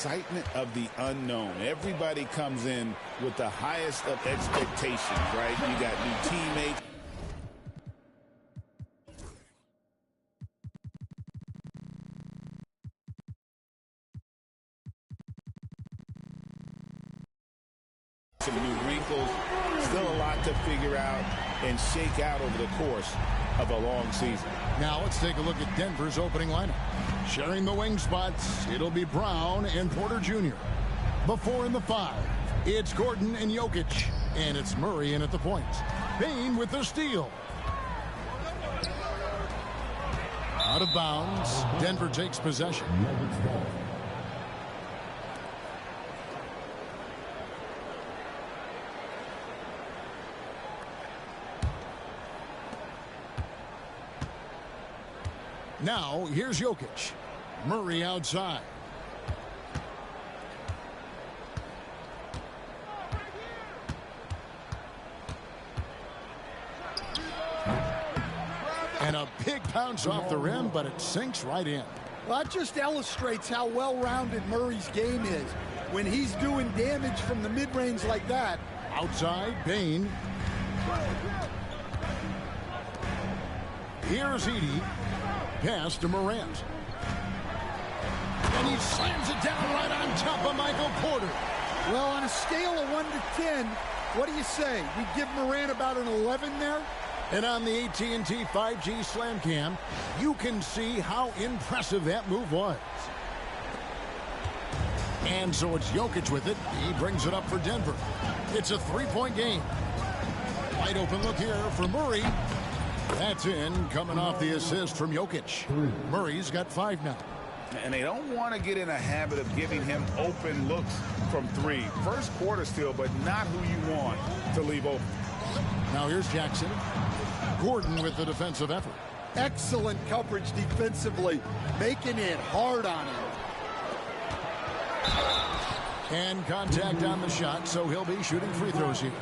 excitement of the unknown. Everybody comes in with the highest of expectations, right? You got new teammates. Some new wrinkles, still a lot to figure out and shake out over the course of a long season. Now let's take a look at Denver's opening lineup. Sharing the wing spots, it'll be Brown and Porter Jr. Before in the 5, it's Gordon and Jokic. And it's Murray in at the point. Bane with the steal. Out of bounds. Denver takes possession. Now, here's Jokic. Murray outside. And a big bounce off the rim, but it sinks right in. Well, that just illustrates how well-rounded Murray's game is. When he's doing damage from the mid-range like that. Outside, Bane. Here's Edey. Pass to Morant. And he slams it down right on top of Michael Porter. Well, on a scale of 1 to 10, what do you say? We give Morant about an 11 there? And on the AT&T 5G Slam Cam, you can see how impressive that move was. And so it's Jokic with it. He brings it up for Denver. It's a three-point game. Wide open look here for Murray. That's in, coming off the assist from Jokic. Murray's got 5 now. And they don't want to get in a habit of giving him open looks from 3. First quarter still, but not who you want to leave open. Now here's Jackson. Gordon with the defensive effort. Excellent coverage defensively, making it hard on him. And contact on the shot, so he'll be shooting free throws here.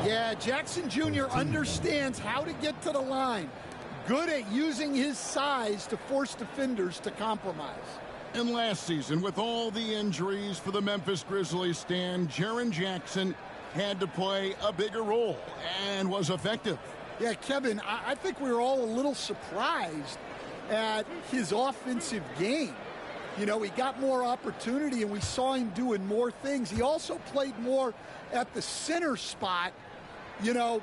Yeah, Jackson Jr. understands how to get to the line. Good at using his size to force defenders to compromise. And last season, with all the injuries for the Memphis Grizzlies, Stan, Jaren Jackson had to play a bigger role and was effective. Yeah, Kevin, I think we were all a little surprised at his offensive game. You know, he got more opportunity and we saw him doing more things. He also played more at the center spot, you know,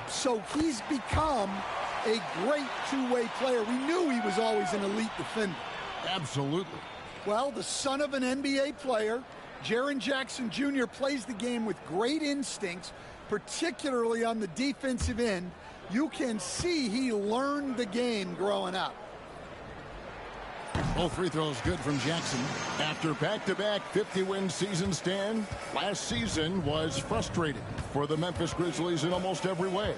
so he's become a great two-way player. We knew he was always an elite defender. Absolutely. Well, the son of an NBA player, Jaren Jackson Jr. plays the game with great instincts, particularly on the defensive end. You can see he learned the game growing up. Both free throws good from Jackson. After back-to-back 50-win season, Stan, last season was frustrating for the Memphis Grizzlies in almost every way.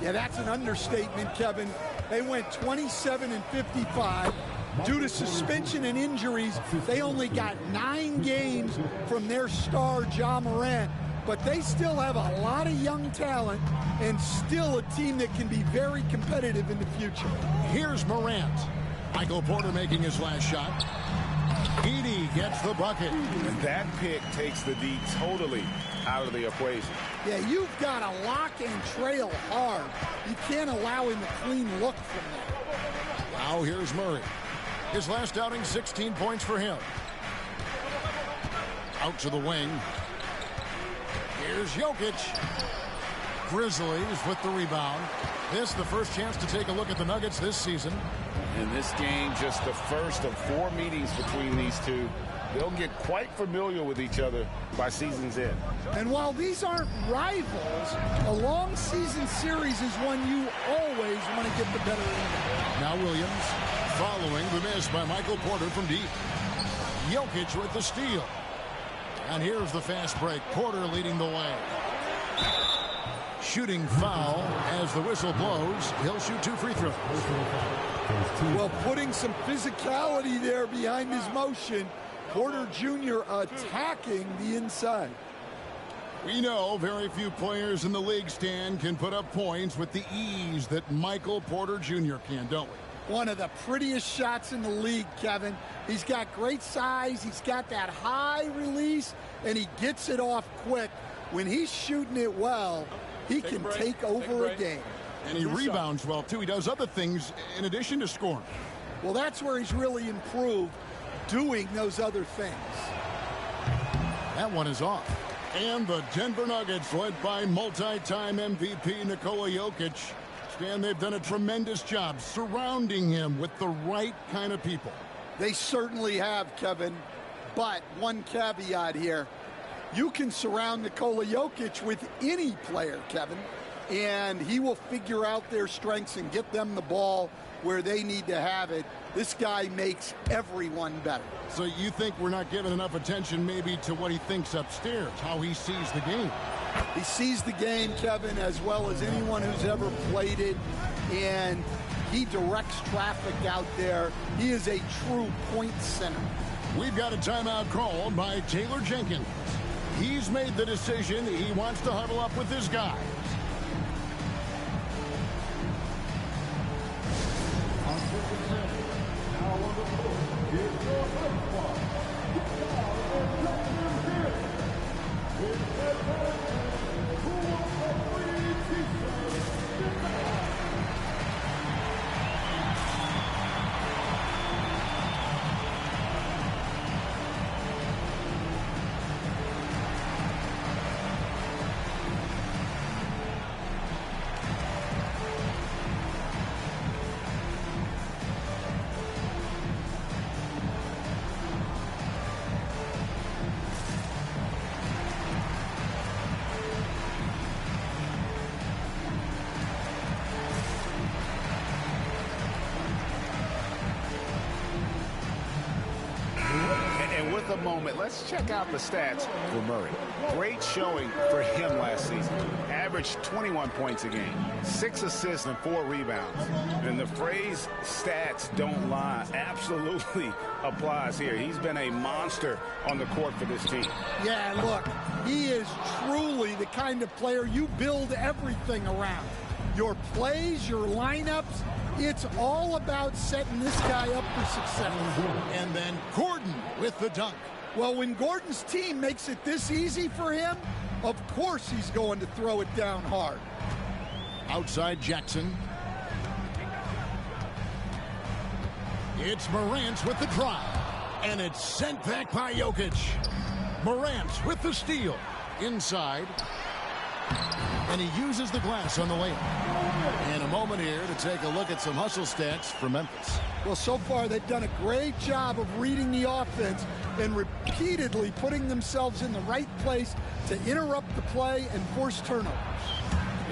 Yeah, that's an understatement, Kevin. They went 27 and 55. Due to suspension and injuries, they only got 9 games from their star, Ja Morant. But they still have a lot of young talent and still a team that can be very competitive in the future. Here's Morant. Michael Porter making his last shot. Edey gets the bucket. And that pick takes the D totally out of the equation. Yeah, you've got to lock and trail hard. You can't allow him a clean look from that. Now here's Murray. His last outing, 16 points for him. Out to the wing. Here's Jokic. Grizzlies with the rebound. This the first chance to take a look at the Nuggets this season. In this game, just the first of 4 meetings between these two. They'll get quite familiar with each other by season's end. And while these aren't rivals, a long season series is one you always want to get the better end. Now Williams following the miss by Michael Porter from deep. Jokic with the steal. And here's the fast break. Porter leading the way. Shooting foul as the whistle blows. He'll shoot 2 free throws. Well, putting some physicality there behind his motion. Porter Jr. attacking the inside. We know very few players in the league, Stan, can put up points with the ease that Michael Porter Jr. can, don't we? One of the prettiest shots in the league, Kevin. He's got great size. He's got that high release, and he gets it off quick. When he's shooting it well, he can take over a game. And he rebounds well, too. He does other things in addition to scoring. Well, that's where he's really improved, doing those other things. That one is off. And the Denver Nuggets, led by multi-time MVP Nikola Jokic, Stan, they've done a tremendous job surrounding him with the right kind of people. They certainly have, Kevin. But one caveat here. You can surround Nikola Jokic with any player, Kevin, and he will figure out their strengths and get them the ball where they need to have it. This guy makes everyone better. So you think we're not giving enough attention maybe to what he thinks upstairs, how he sees the game? He sees the game, Kevin, as well as anyone who's ever played it, and he directs traffic out there. He is a true point center. We've got a timeout called by Taylor Jenkins. He's made the decision. He wants to huddle up with his guys. A moment. Let's check out the stats for Murray. Great showing for him last season. Averaged 21 points a game, 6 assists and 4 rebounds. And the phrase stats don't lie absolutely applies here. He's been a monster on the court for this team. Yeah, look, he is truly the kind of player you build everything around. Your plays, your lineups, it's all about setting this guy up for success. And then Gordon with the dunk. Well, when Gordon's team makes it this easy for him, of course he's going to throw it down hard. Outside Jackson. It's Morant with the drive. And it's sent back by Jokic. Morant with the steal. Inside. And he uses the glass on the layup. And a moment here to take a look at some hustle stats for Memphis. Well, so far they've done a great job of reading the offense and repeatedly putting themselves in the right place to interrupt the play and force turnovers.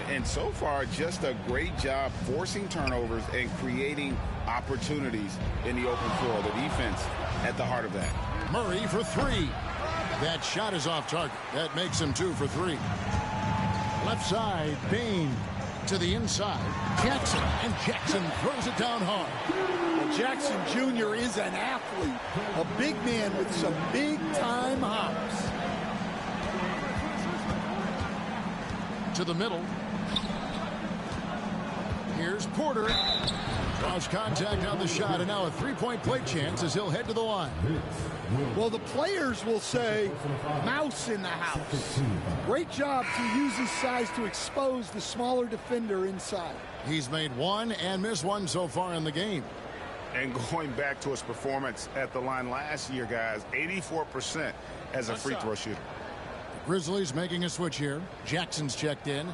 And so far, just a great job forcing turnovers and creating opportunities in the open floor. The defense at the heart of that. Murray for 3. That shot is off target. That makes him 2 for 3. Left side, Bain to the inside. Jackson, and Jackson throws it down hard. Well, Jackson Jr. is an athlete, a big man with some big-time hops. To the middle. Here's Porter. Draws contact on the shot, and now a three-point play chance as he'll head to the line. Well, the players will say, mouse in the house. Great job to use his size to expose the smaller defender inside. He's made 1 and missed 1 so far in the game. And going back to his performance at the line last year, guys, 84% as a free throw shooter. The Grizzlies making a switch here. Jackson's checked in.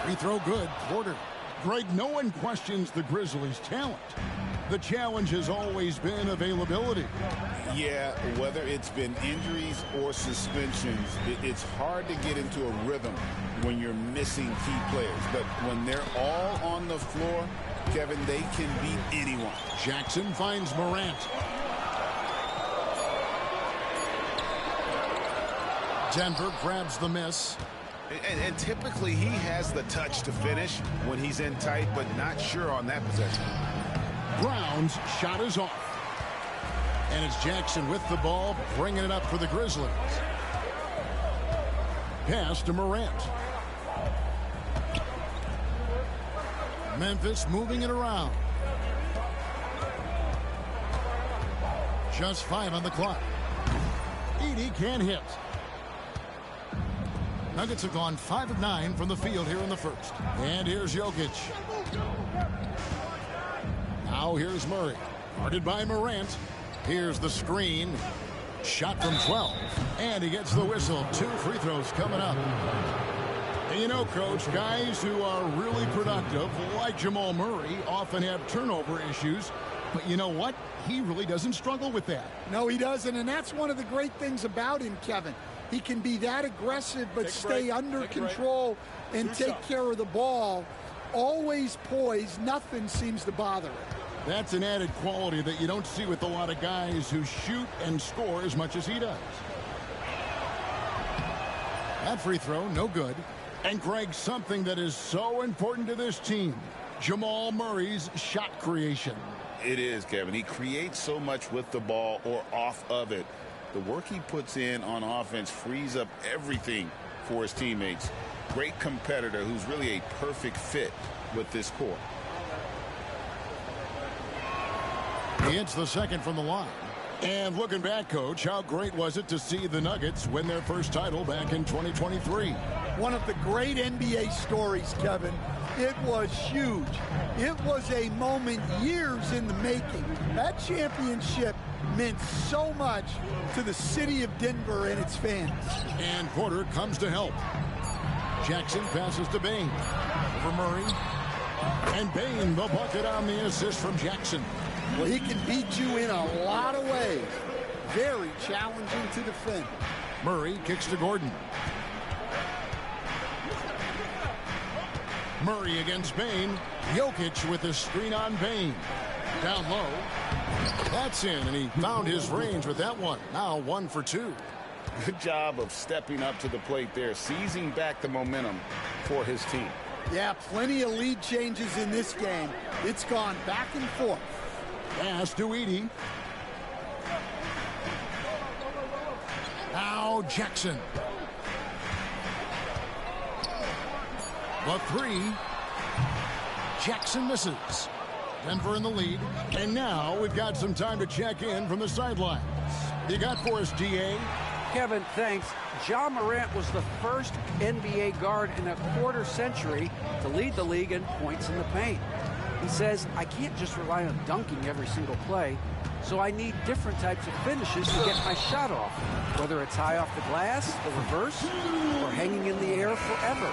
Free throw good. Porter. Greg, no one questions the Grizzlies' talent. The challenge has always been availability. Yeah, whether it's been injuries or suspensions, it's hard to get into a rhythm when you're missing key players. But when they're all on the floor, Kevin, they can beat anyone. Jackson finds Morant. Denver grabs the miss. And typically he has the touch to finish when he's in tight, but not sure on that possession. Brown's shot is off. And it's Jackson with the ball, bringing it up for the Grizzlies. Pass to Morant. Memphis moving it around. Just 5 on the clock. Edey can't hit. Nuggets have gone 5 of 9 from the field here in the first. And here's Jokic. Now here's Murray. Guarded by Morant. Here's the screen. Shot from 12. And he gets the whistle. 2 free throws coming up. And you know, Coach, guys who are really productive, like Jamal Murray, often have turnover issues. But you know what? He really doesn't struggle with that. No, he doesn't. And that's one of the great things about him, Kevin. He can be that aggressive but stay under control and take care of the ball. Always poised. Nothing seems to bother him. That's an added quality that you don't see with a lot of guys who shoot and score as much as he does. That free throw, no good. And Greg, something that is so important to this team, Jamal Murray's shot creation. It is, Kevin. He creates so much with the ball or off of it. The work he puts in on offense frees up everything for his teammates. Great competitor who's really a perfect fit with this core. He hits the second from the line. And looking back, Coach, how great was it to see the Nuggets win their first title back in 2023? One of the great NBA stories, Kevin. It was huge. It was a moment years in the making. That championship meant so much to the city of Denver and its fans. And Porter comes to help. Jackson passes to Bane. For Murray. And Bane, the bucket on the assist from Jackson. Well, he can beat you in a lot of ways. Very challenging to defend. Murray kicks to Gordon. Murray against Bane. Jokic with a screen on Bane. Down low. That's in, and he found his range with that one. Now 1 for 2. Good job of stepping up to the plate there, seizing back the momentum for his team. Yeah, plenty of lead changes in this game. It's gone back and forth. Pass to Edey. Now Jackson. The 3. Jackson misses. Denver in the lead. And now we've got some time to check in from the sidelines. You got for us, DA? Kevin, thanks. Ja Morant was the first NBA guard in a quarter century to lead the league in points in the paint. He says, I can't just rely on dunking every single play, so I need different types of finishes to get my shot off, whether it's high off the glass, the reverse, or hanging in the air forever.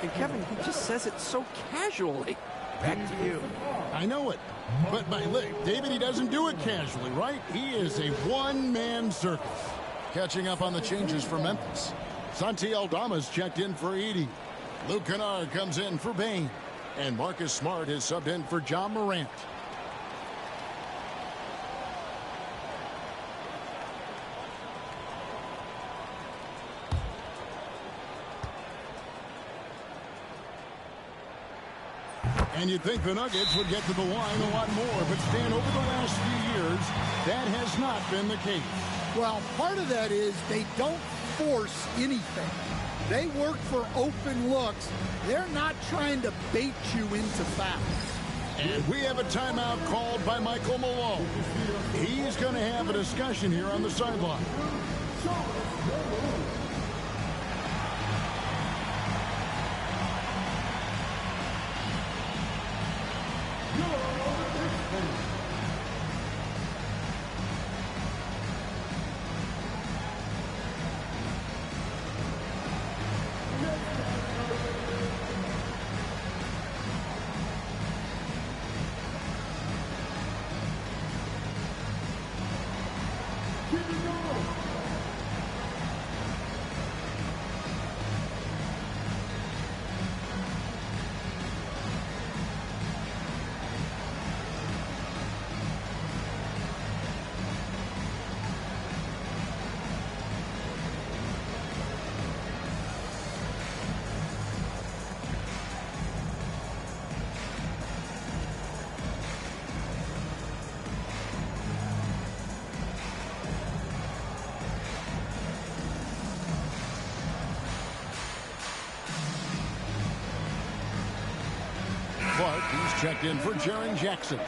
And Kevin, he just says it so casually. Back to you. I know it. But, David, he doesn't do it casually, right? He is a one-man circus. Catching up on the changes for Memphis. Santi Aldama's checked in for Edey. Luke Kennard comes in for Bane. And Marcus Smart is subbed in for Ja Morant. And you'd think the Nuggets would get to the line a lot more, but Stan, over the last few years, that has not been the case. Well, part of that is they don't force anything. They work for open looks. They're not trying to bait you into fouls. And we have a timeout called by Michael Malone. He's going to have a discussion here on the sideline. Clark. He's checked in for Jaren Jackson.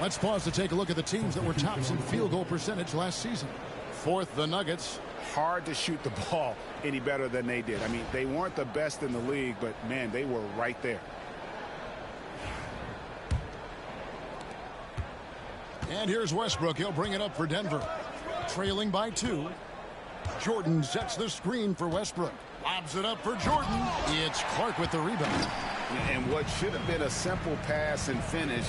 Let's pause to take a look at the teams that were tops in field goal percentage last season. Fourth, the Nuggets. Hard to shoot the ball any better than they did. I mean, they weren't the best in the league, but, man, they were right there. And here's Westbrook. He'll bring it up for Denver. Trailing by 2. Jordan sets the screen for Westbrook. Lobs it up for Jordan. It's Clark with the rebound. And what should have been a simple pass and finish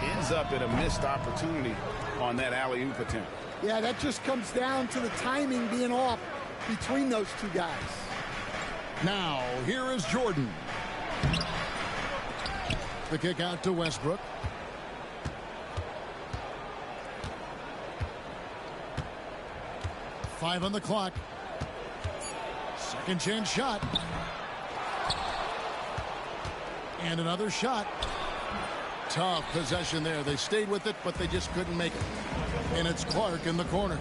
ends up in a missed opportunity on that alley-oop attempt. Yeah, that just comes down to the timing being off between those two guys. Now, here is Jordan. The kick out to Westbrook. Five on the clock. Second chance shot. And another shot. Tough possession there. They stayed with it, but they just couldn't make it. And it's Clark in the corner.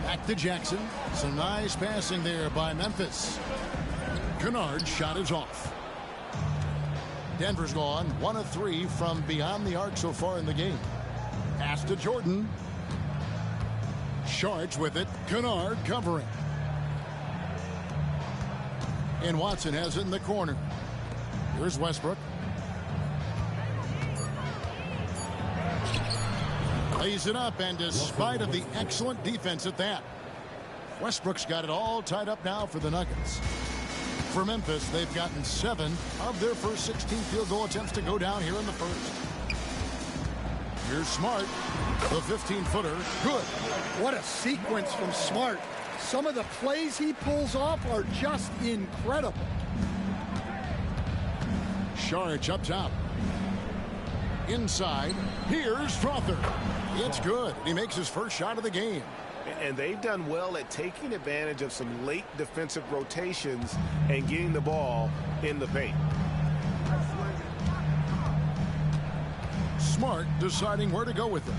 Back to Jackson. Some nice passing there by Memphis. Kennard's shot is off. Denver's gone 1 of 3 from beyond the arc so far in the game. Pass to Jordan. Sharks with it. Kennard covering. And Watson has it in the corner. Here's Westbrook. Lays it up, and despite of the excellent defense at that, Westbrook's got it all tied up now for the Nuggets. For Memphis, they've gotten 7 of their first 16 field goal attempts to go down here in the first. Here's Smart. The 15-footer. Good. What a sequence from Smart. Some of the plays he pulls off are just incredible. Sharge up top. Inside. Here's Strother. It's good. He makes his first shot of the game. And they've done well at taking advantage of some late defensive rotations and getting the ball in the paint. Smart deciding where to go with it.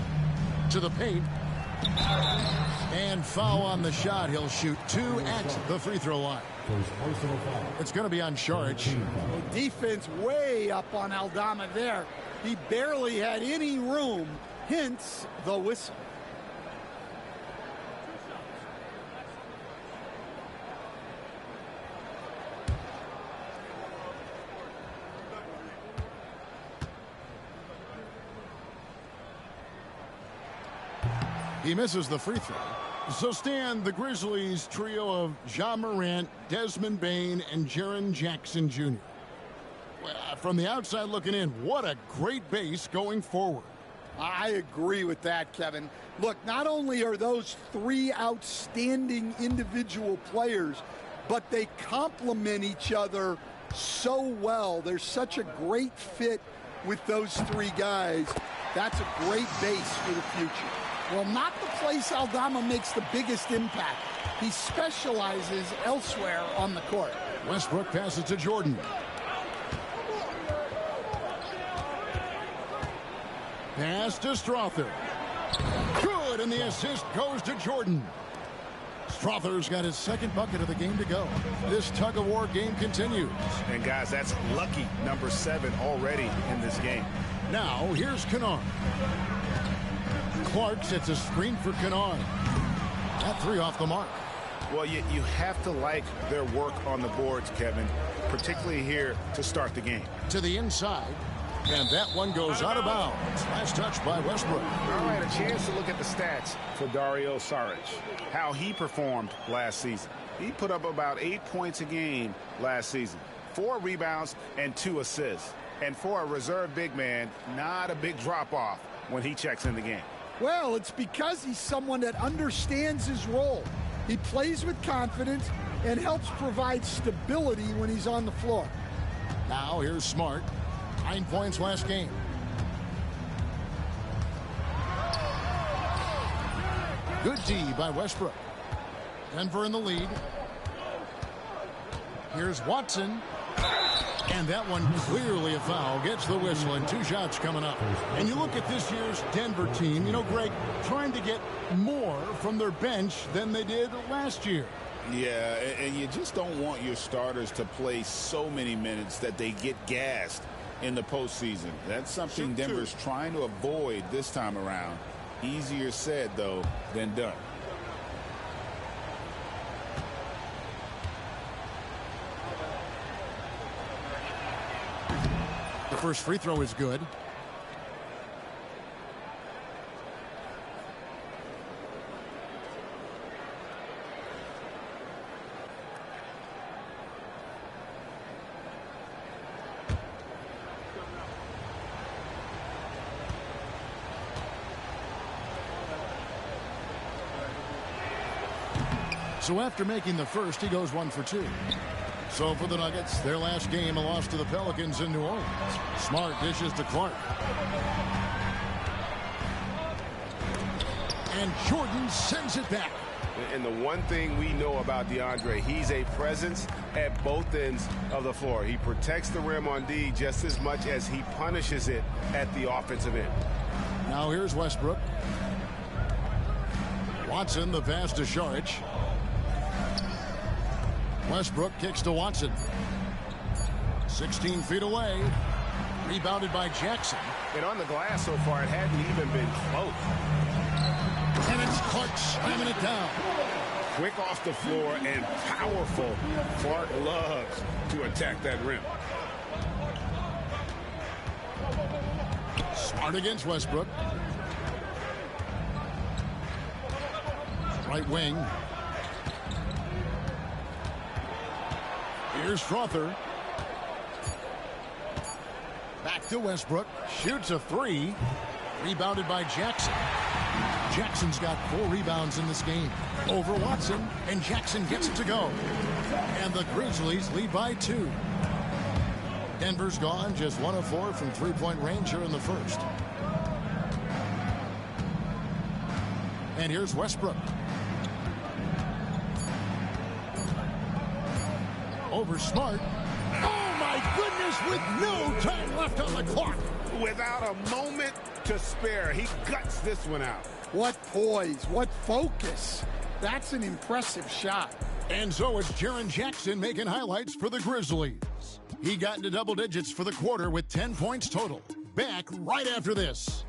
To the paint. And foul on the shot. He'll shoot 2 at the free throw line. It's going to be on Sharge. Defense way up on Aldama there. He barely had any room. Hence the whistle. He misses the free throw. So, Stan, the Grizzlies trio of Ja Morant, Desmond Bane, and Jaren Jackson Jr. Well, from the outside looking in, what a great base going forward. I agree with that, Kevin. Look, not only are those 3 outstanding individual players, but they complement each other so well. There's such a great fit with those 3 guys. That's a great base for the future. Well, not the place Aldama makes the biggest impact. He specializes elsewhere on the court. Westbrook passes to Jordan. Pass to Strother. Good, and the assist goes to Jordan. Strother's got his second bucket of the game to go. This tug-of-war game continues. And, guys, that's lucky number 7 already in this game. Now, here's Kennard. Clark sets a screen for Kennard. That 3 off the mark. Well, you have to like their work on the boards, Kevin, particularly here to start the game. To the inside, and that one goes out of bounds. Last touch by Westbrook. All right, a chance to look at the stats for Dario Saric, how he performed last season. He put up about 8 points a game last season, 4 rebounds and 2 assists. And for a reserve big man, not a big drop-off when he checks in the game. Well, it's because he's someone that understands his role. He plays with confidence and helps provide stability when he's on the floor. Now here's Smart. 9 points last game. Good D by Westbrook. Denver in the lead. Here's Watson. And that one clearly a foul. Gets the whistle, and 2 shots coming up. And you look at this year's Denver team, you know, Greg, trying to get more from their bench than they did last year. Yeah, and you just don't want your starters to play so many minutes that they get gassed in the postseason. That's something Denver's trying to avoid this time around. Easier said, though, than done. The first free throw is good. So after making the first, he goes 1 for 2. So for the Nuggets, their last game, a loss to the Pelicans in New Orleans. Smart dishes to Clark. And Jordan sends it back. And the one thing we know about DeAndre, he's a presence at both ends of the floor. He protects the rim on D just as much as he punishes it at the offensive end. Now here's Westbrook. Watson, the pass to Šarić. Westbrook kicks to Watson. 16 feet away. Rebounded by Jackson. And on the glass so far, it hadn't even been close. And it's Clark slamming it down. Quick off the floor and powerful. Clark loves to attack that rim. Smart against Westbrook. Right wing. Here's Strother. Back to Westbrook. Shoots a 3. Rebounded by Jackson. Jackson's got 4 rebounds in this game. Over Watson, and Jackson gets it to go. And the Grizzlies lead by 2. Denver's gone just 1 of 4 from three-point range here in the first. And here's Westbrook. Over Smart. Oh, my goodness, with no time left on the clock. Without a moment to spare, he guts this one out. What poise, what focus. That's an impressive shot. And so it's Jaren Jackson making highlights for the Grizzlies. He got into double digits for the quarter with 10 points total. Back right after this.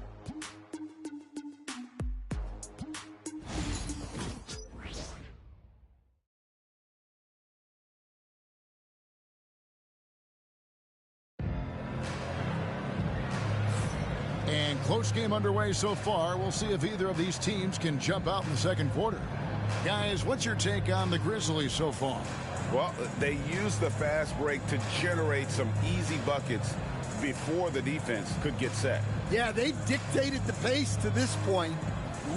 And close game underway so far. We'll see if either of these teams can jump out in the second quarter. Guys, what's your take on the Grizzlies so far? Well, they used the fast break to generate some easy buckets before the defense could get set. Yeah, they dictated the pace to this point,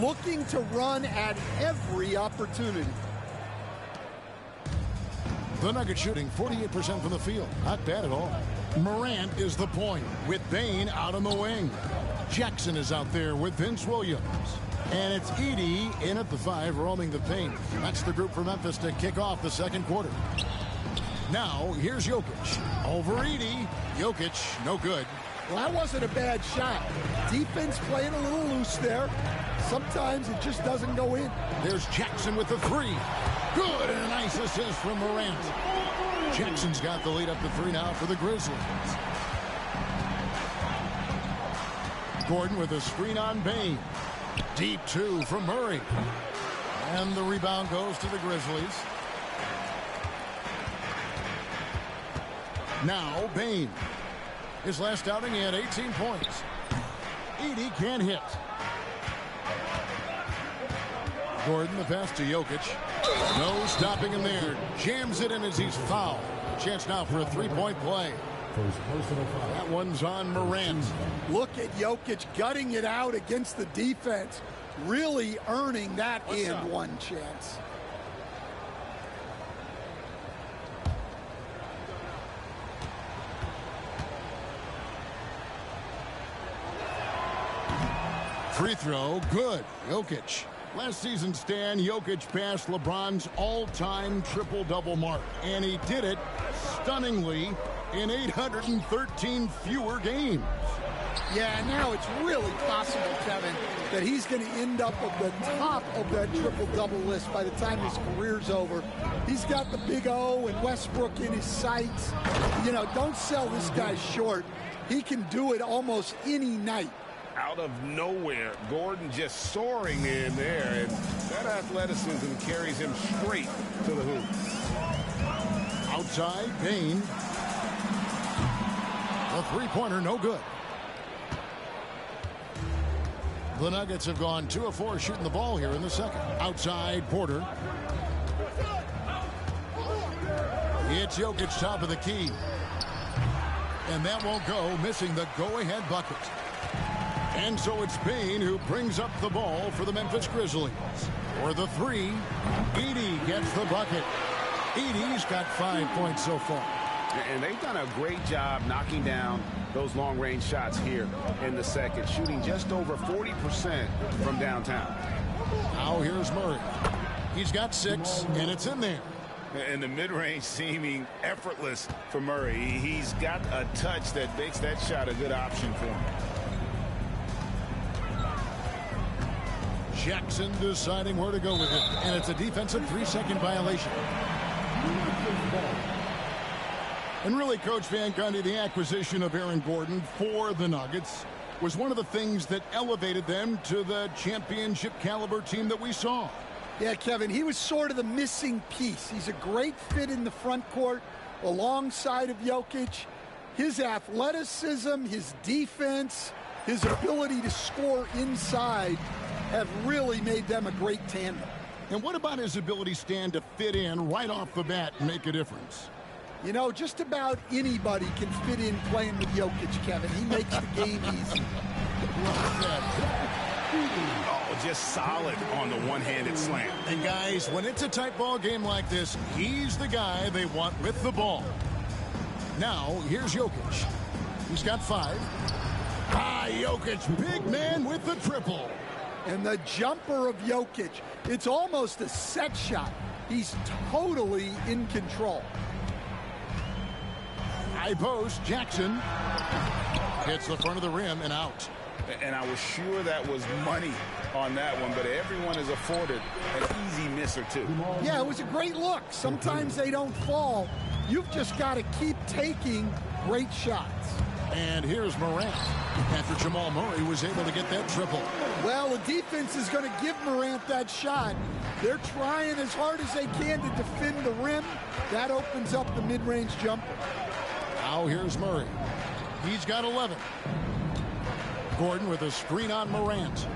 looking to run at every opportunity. The Nuggets shooting 48% from the field. Not bad at all. Morant is the point with Bane out on the wing. Jackson is out there with Vince Williams. And it's Edey in at the 5, roaming the paint. That's the group for Memphis to kick off the second quarter. Now, here's Jokic. Over Edey. Jokic, no good. Well, that wasn't a bad shot. Defense playing a little loose there. Sometimes it just doesn't go in. There's Jackson with the 3. Good, and a nice assist from Morant. Jackson's got the lead up to 3 now for the Grizzlies. Gordon with a screen on Bane. Deep 2 from Murray. And the rebound goes to the Grizzlies. Now Bane. His last outing, he had 18 points. Edey can't hit. Gordon, the pass to Jokic. No stopping him there. Jams it in as he's fouled. Chance now for a 3-point play. That one's on Morant. Look at Jokic gutting it out against the defense. Really earning that and one chance. Free throw, good. Jokic. Last season, Stan, Jokic passed LeBron's all-time triple-double mark. And he did it stunningly in 813 fewer games. Yeah, now it's really possible, Kevin, that he's going to end up at the top of that triple-double list by the time his career's over. He's got the Big O and Westbrook in his sights. You know, don't sell this guy short. He can do it almost any night. Out of nowhere, Gordon just soaring in there, and that athleticism carries him straight to the hoop. Outside, Payne. The three-pointer, no good. The Nuggets have gone 2 of 4 shooting the ball here in the second. Outside, Porter. It's Jokic, top of the key. And that won't go, missing the go-ahead bucket. And so it's Payne who brings up the ball for the Memphis Grizzlies. For the three, Edey gets the bucket. Edey's got 5 points so far. And they've done a great job knocking down those long-range shots here in the second, shooting just over 40% from downtown. Now here's Murray. He's got 6, and it's in there. And the mid-range seeming effortless for Murray. He's got a touch that makes that shot a good option for him. Jackson deciding where to go with it, and it's a defensive 3-second violation. And really, Coach Van Gundy, the acquisition of Aaron Gordon for the Nuggets was one of the things that elevated them to the championship caliber team that we saw. Yeah, Kevin, he was sort of the missing piece. He's a great fit in the front court alongside of Jokic. His athleticism, his defense, his ability to score inside have really made them a great tandem. And what about his ability, Stan, to fit in right off the bat and make a difference? You know, just about anybody can fit in playing with Jokic, Kevin. He makes the game easy. Oh, just solid on the one-handed slam. And guys, when it's a tight ball game like this, he's the guy they want with the ball. Now, here's Jokic. He's got 5. Jokic, big man with the triple. And the jumper of Jokic, it's almost a set shot. He's totally in control. High post, Jackson hits the front of the rim and out. And I was sure that was money on that one, but everyone is afforded an easy miss or two. Yeah, it was a great look. Sometimes they don't fall. You've just got to keep taking great shots. And here's Morant after Jamal Murray was able to get that triple. Well, the defense is going to give Morant that shot. They're trying as hard as they can to defend the rim. That opens up the mid-range jumper. Now here's Murray. He's got 11. Gordon with a screen on Morant.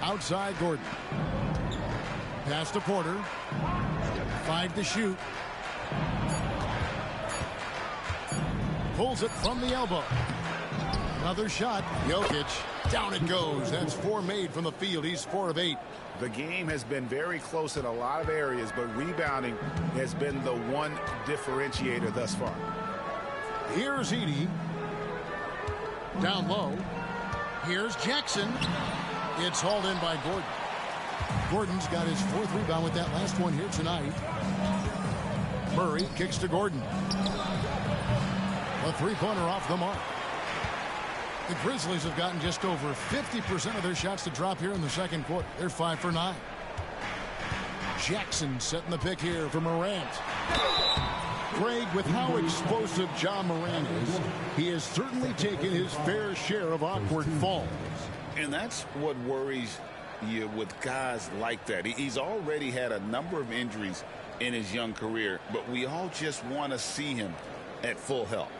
Outside Gordon. Pass to Porter. 5 to shoot. Pulls it from the elbow. Another shot. Jokic. Down it goes. That's 4 made from the field. He's 4 of 8. The game has been very close in a lot of areas, but rebounding has been the one differentiator thus far. Here's Edey. Down low. Here's Jackson. It's hauled in by Gordon. Gordon's got his 4th rebound with that last one here tonight. Murray kicks to Gordon. A 3-pointer off the mark. The Grizzlies have gotten just over 50% of their shots to drop here in the second quarter. They're 5 for 9. Jackson setting the pick here for Morant. Greg, with how explosive Ja Morant is, he has certainly taken his fair share of awkward falls. And that's what worries you with guys like that. He's already had a number of injuries in his young career, but we all just want to see him at full health.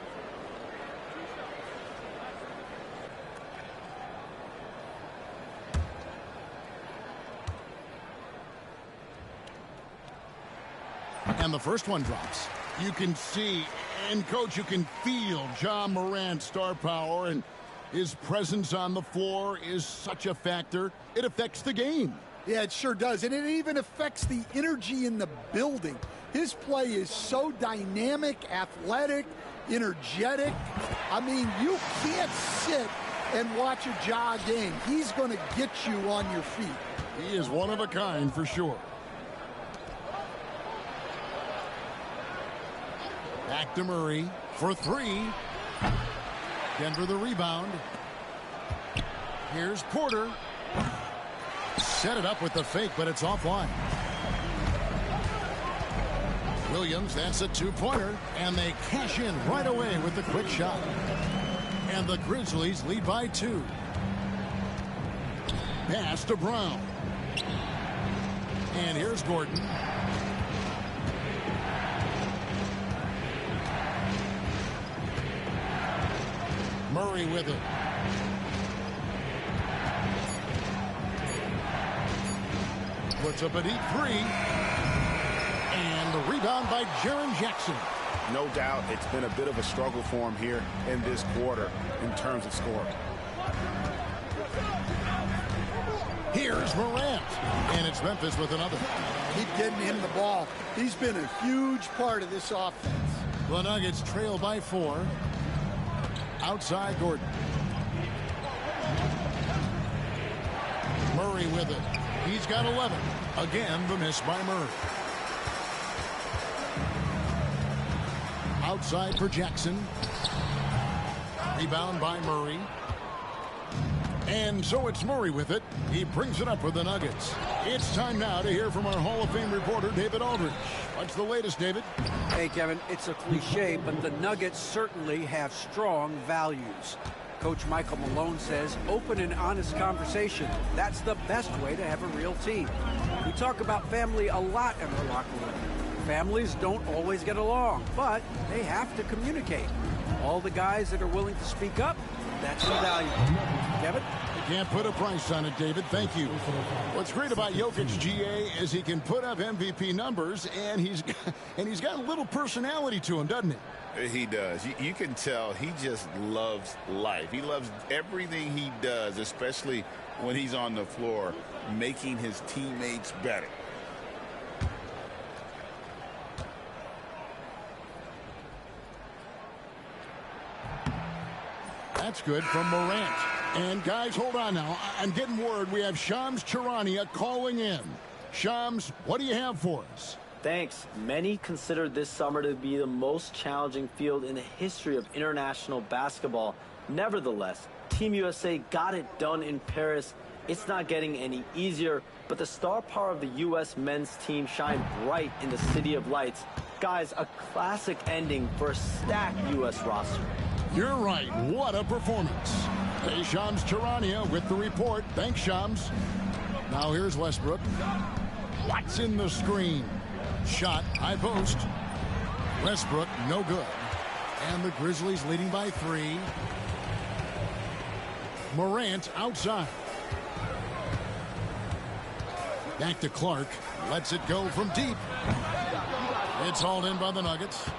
And the first one drops. You can see, and Coach, you can feel Ja Morant's star power, and his presence on the floor is such a factor. It affects the game. Yeah, it sure does. And it even affects the energy in the building. His play is so dynamic, athletic, energetic. I mean, you can't sit and watch a Ja game. He's going to get you on your feet. He is one of a kind for sure. Back to Murray for 3. Denver the rebound. Here's Porter. Set it up with the fake, but it's offline. Williams, that's a two-pointer, and they cash in right away with the quick shot. And the Grizzlies lead by 2. Pass to Brown. And here's Gordon. Murray with it. Puts up a deep 3. And the rebound by Jaren Jackson. No doubt it's been a bit of a struggle for him here in this quarter in terms of scoring. Here's Morant. And it's Memphis with another. Keep getting him the ball. He's been a huge part of this offense. The Nuggets trail by 4. Outside Gordon. Murray with it. He's got 11. Again, the miss by Murray. Outside for Jackson. Rebound by Murray. And so it's Murray with it. He brings it up for the Nuggets. It's time now to hear from our Hall of Fame reporter, David Aldridge. What's the latest, David? Hey, Kevin, it's a cliche, but the Nuggets certainly have strong values. Coach Michael Malone says open and honest conversation. That's the best way to have a real team. We talk about family a lot in our locker room. Families don't always get along, but they have to communicate. All the guys that are willing to speak up, that's invaluable. Kevin? Can't put a price on it, David. Thank you. What's great about Jokic, GA, is he can put up MVP numbers, and he's got a little personality to him, doesn't he? He does. You can tell he just loves life. He loves everything he does, especially when he's on the floor, making his teammates better. That's good from Morant. And guys, hold on now. I'm getting word we have Shams Charania calling in. Shams, what do you have for us? Thanks. Many consider this summer to be the most challenging field in the history of international basketball. Nevertheless, Team USA got it done in Paris. It's not getting any easier, but the star power of the U.S. men's team shined bright in the City of Lights. Guys, a classic ending for a stacked U.S. roster. You're right. What a performance. Hey, Shams Charania with the report. Thanks, Shams. Now here's Westbrook. What's in the screen? Shot, high post. Westbrook, no good. And the Grizzlies leading by 3. Morant outside. Back to Clark. Lets it go from deep. It's hauled in by the Nuggets.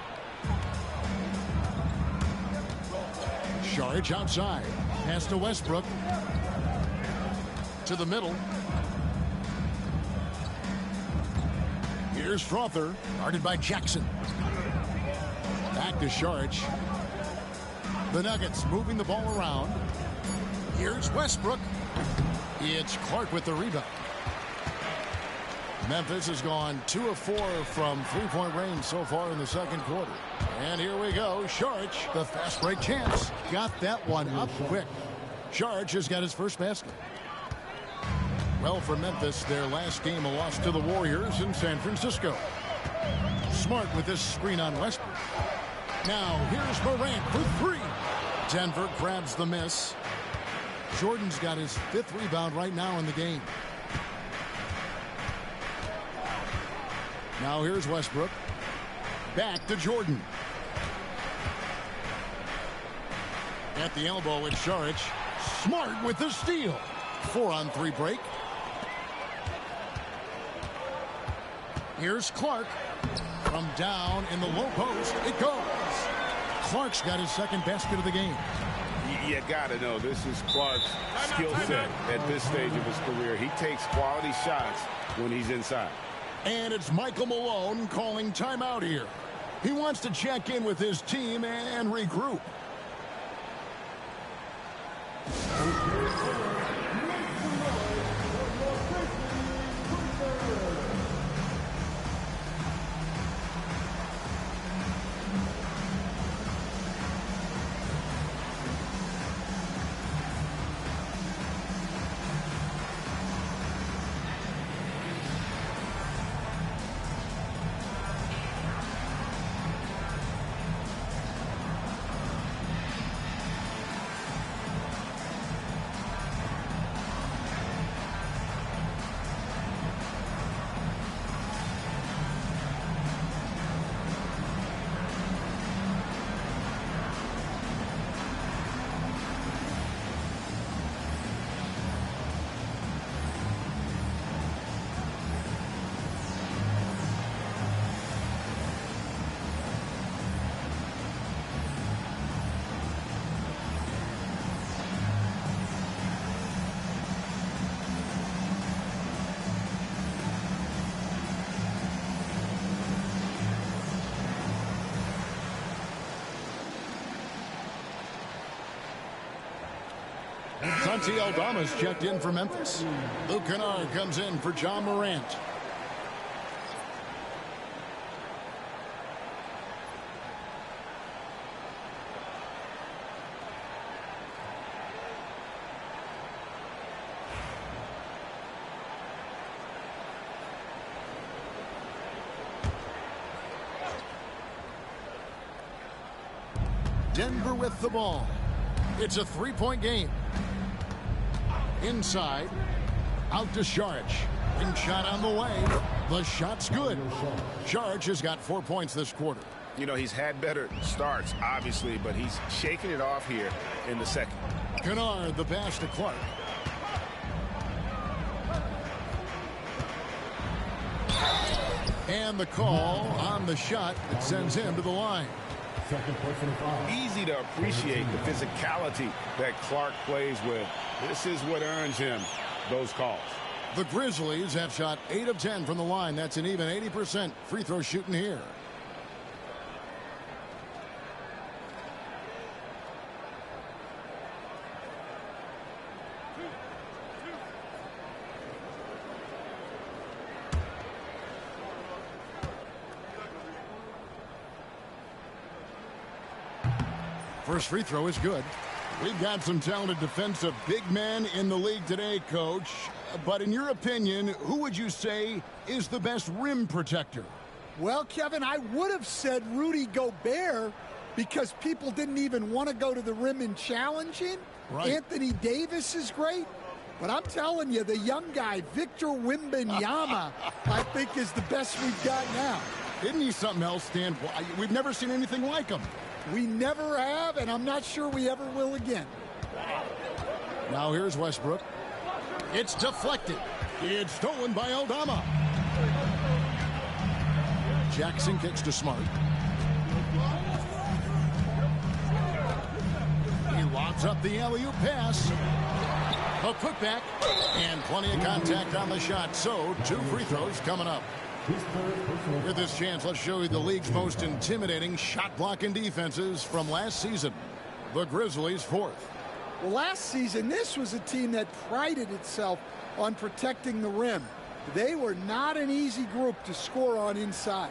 Saric outside. Pass to Westbrook. To the middle. Here's Strother. Guarded by Jackson. Back to Saric. The Nuggets moving the ball around. Here's Westbrook. It's Clark with the rebound. Memphis has gone 2 of 4 from three-point range so far in the second quarter. And here we go. Saric, the fast break chance. Got that one up quick. Saric has got his first basket. Well, for Memphis, their last game a loss to the Warriors in San Francisco. Smart with this screen on Westbrook. Now, here's Morant for 3. Denver grabs the miss. Jordan's got his 5th rebound right now in the game. Now here's Westbrook. Back to Jordan. At the elbow, it's Saric. Smart with the steal. 4-on-3 break. Here's Clark. From down in the low post, it goes. Clark's got his second basket of the game. You got to know this is Clark's skill set at this stage of his career. He takes quality shots when he's inside. And it's Michael Malone calling timeout here. He wants to check in with his team and regroup. Santi Aldama's checked in for Memphis. Luke Kennard comes in for John Morant. Denver with the ball. It's a three-point game. Inside. Out to Saric. Ring shot on the way. The shot's good. Saric has got 4 points this quarter. You know, he's had better starts, obviously, but he's shaking it off here in the second. Kennard, the pass to Clark. And the call on the shot that sends him to the line. Easy to appreciate the physicality that Clark plays with. This is what earns him those calls. The Grizzlies have shot 8 of 10 from the line. That's an even 80% free throw shooting here. First free throw is good. We've got some talented defensive big men in the league today, Coach. But in your opinion, who would you say is the best rim protector? Well, Kevin, I would have said Rudy Gobert because people didn't even want to go to the rim and challenge him. Right. Anthony Davis is great. But I'm telling you, the young guy, Victor Wembanyama, I think is the best we've got now. Isn't he something else, Stan? We've never seen anything like him. We never have, and I'm not sure we ever will again. Now here's Westbrook. It's deflected. It's stolen by Aldama. Jackson kicks to Smart. He lobs up the alley-oop pass. A putback, and plenty of contact on the shot. So, 2 free throws coming up. With this chance, let's show you the league's most intimidating shot-blocking defenses from last season. The Grizzlies 4th. Well, last season, this was a team that prided itself on protecting the rim. They were not an easy group to score on inside.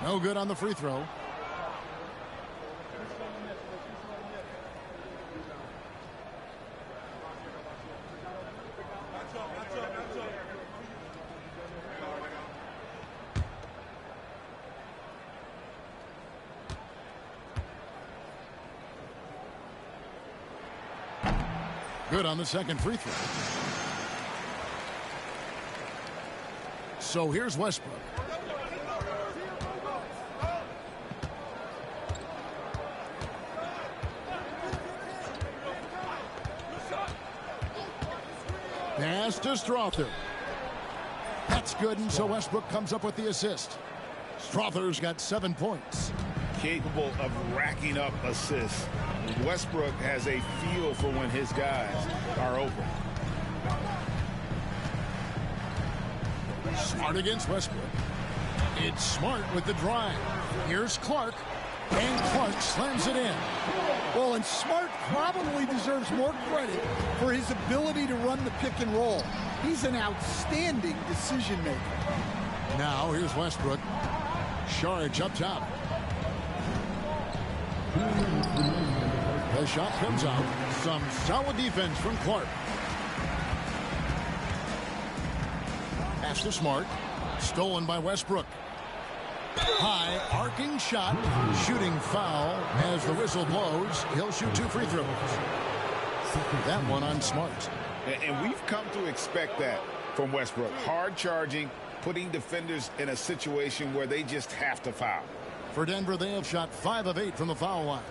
No good on the free throw. Good on the second free throw. So here's Westbrook. Pass to Strother. That's good, and so Westbrook comes up with the assist. Strother's got 7 points. Capable of racking up assists. Westbrook has a feel for when his guys are open. Smart against Westbrook. It's Smart with the drive. Here's Clark, and Clark slams it in. Well, and Smart probably deserves more credit for his ability to run the pick and roll. He's an outstanding decision maker. Now here's Westbrook. Saric up top. The shot comes out. Some solid defense from Clark. Pass to Smart. Stolen by Westbrook. High arcing shot. Shooting foul as the whistle blows. He'll shoot 2 free throws. That one on Smart. And we've come to expect that from Westbrook. Hard charging, putting defenders in a situation where they just have to foul. For Denver, they have shot 5 of 8 from the foul line.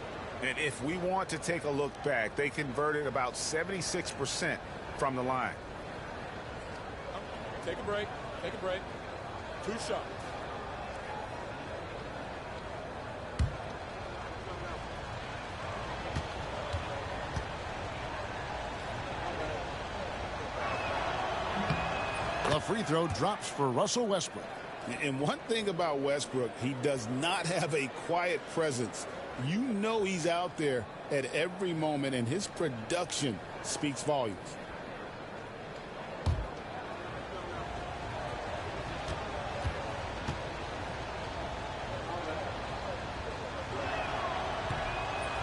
And if we want to take a look back, they converted about 76% from the line. Take a break. Take a break. 2 shots. free throw drops for Russell Westbrook. And one thing about Westbrook, he does not have a quiet presence. You know he's out there at every moment, and his production speaks volumes.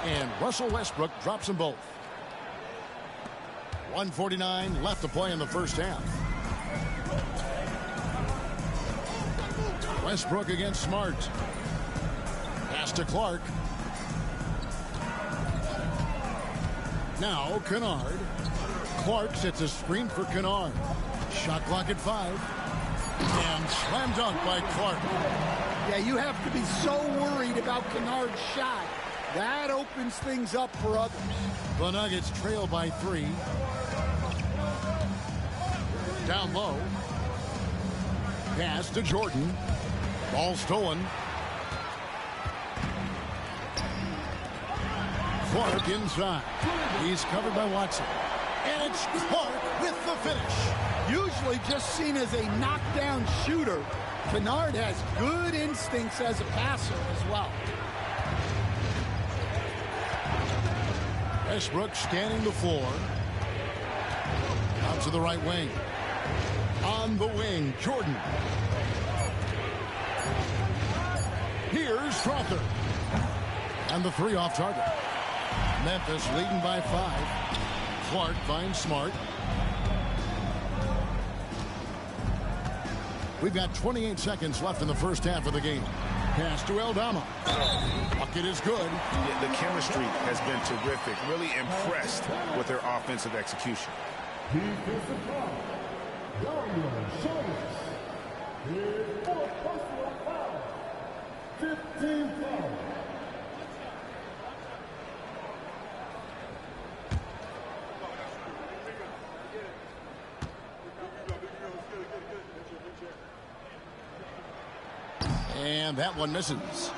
And Russell Westbrook drops them both. 1:49 left to play in the first half. Westbrook against Smart. Pass to Clark. Now Kennard. Clark sets a screen for Kennard. Shot clock at 5. And slam dunk by Clark. Yeah, you have to be so worried about Kennard's shot. That opens things up for others. The Nuggets trail by 3. Down low. Pass to Jordan. Ball stolen. Clark inside. He's covered by Watson. And it's Clark with the finish. Usually just seen as a knockdown shooter, Kennard has good instincts as a passer as well. Westbrook scanning the floor. Out to the right wing. On the wing, Jordan. Here's Strother. And the 3 off target. Memphis leading by 5. Clark finds Smart. We've got 28 seconds left in the first half of the game. Pass to Aldama. Bucket is good. Yeah, the chemistry has been terrific. Really impressed with their offensive execution. Defensive foul. Darius Sharks. His 4th personal foul. 15 foul. And that one misses.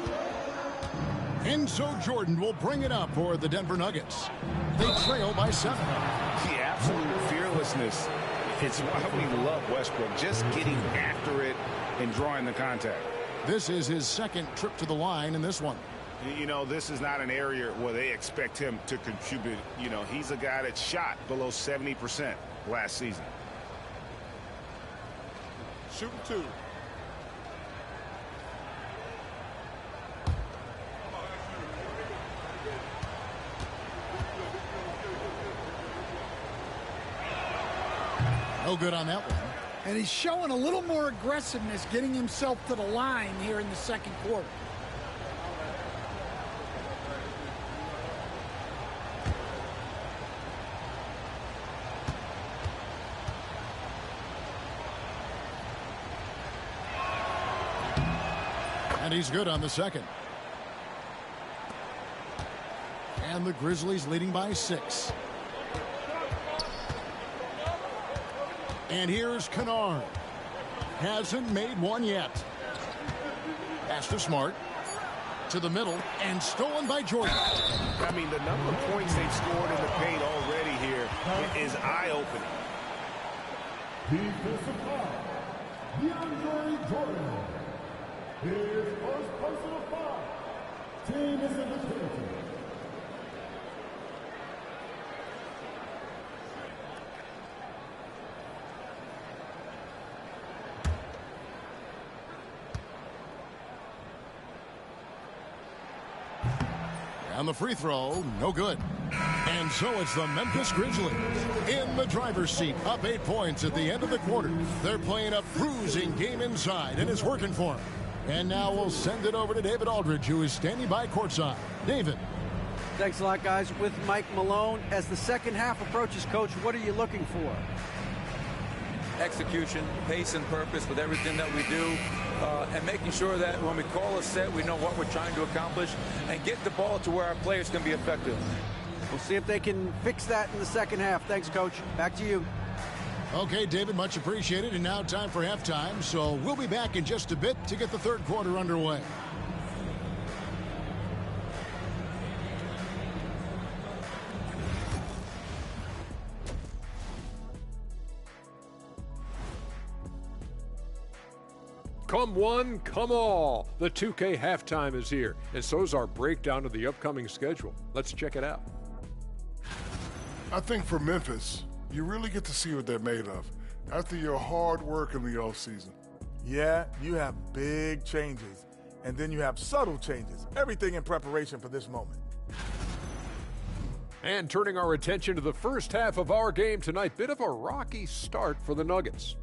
And so Jordan will bring it up for the Denver Nuggets. They trail by 7. The absolute fearlessness. It's why we love Westbrook, just getting after it and drawing the contact. This is his 2nd trip to the line in this one. You know, this is not an area where they expect him to contribute. You know, he's a guy that shot below 70% last season. Shooting 2. No good on that one. And he's showing a little more aggressiveness getting himself to the line here in the second quarter. And he's good on the second. And the Grizzlies leading by 6. And here's Kennard. Hasn't made one yet. Pass to Smart. To the middle. And stolen by Jordan. I mean, the number of points they've scored in the paint already here is eye-opening. Defensive foul. DeAndre Jordan. His 1st personal foul. Team is in the penalty. And the free throw, no good. And so it's the Memphis Grizzlies in the driver's seat, up 8 points at the end of the quarter. They're playing a bruising game inside, and it's working for them. And now we'll send it over to David Aldridge, who is standing by courtside. David. Thanks a lot, guys. With Mike Malone, as the second half approaches, Coach, what are you looking for? Execution, pace, and purpose with everything that we do, and making sure that when we call a set, we know what we're trying to accomplish, and get the ball to where our players can be effective. We'll see if they can fix that in the second half. Thanks, Coach. Back to you. Okay, David, much appreciated. And now time for halftime, so we'll be back in just a bit to get the third quarter underway. Come one, come all. The 2K halftime is here, and so's our breakdown of the upcoming schedule. Let's check it out. I think for Memphis, you really get to see what they're made of after your hard work in the offseason. Yeah, you have big changes, and then you have subtle changes. Everything in preparation for this moment. And turning our attention to the first half of our game tonight, bit of a rocky start for the Nuggets.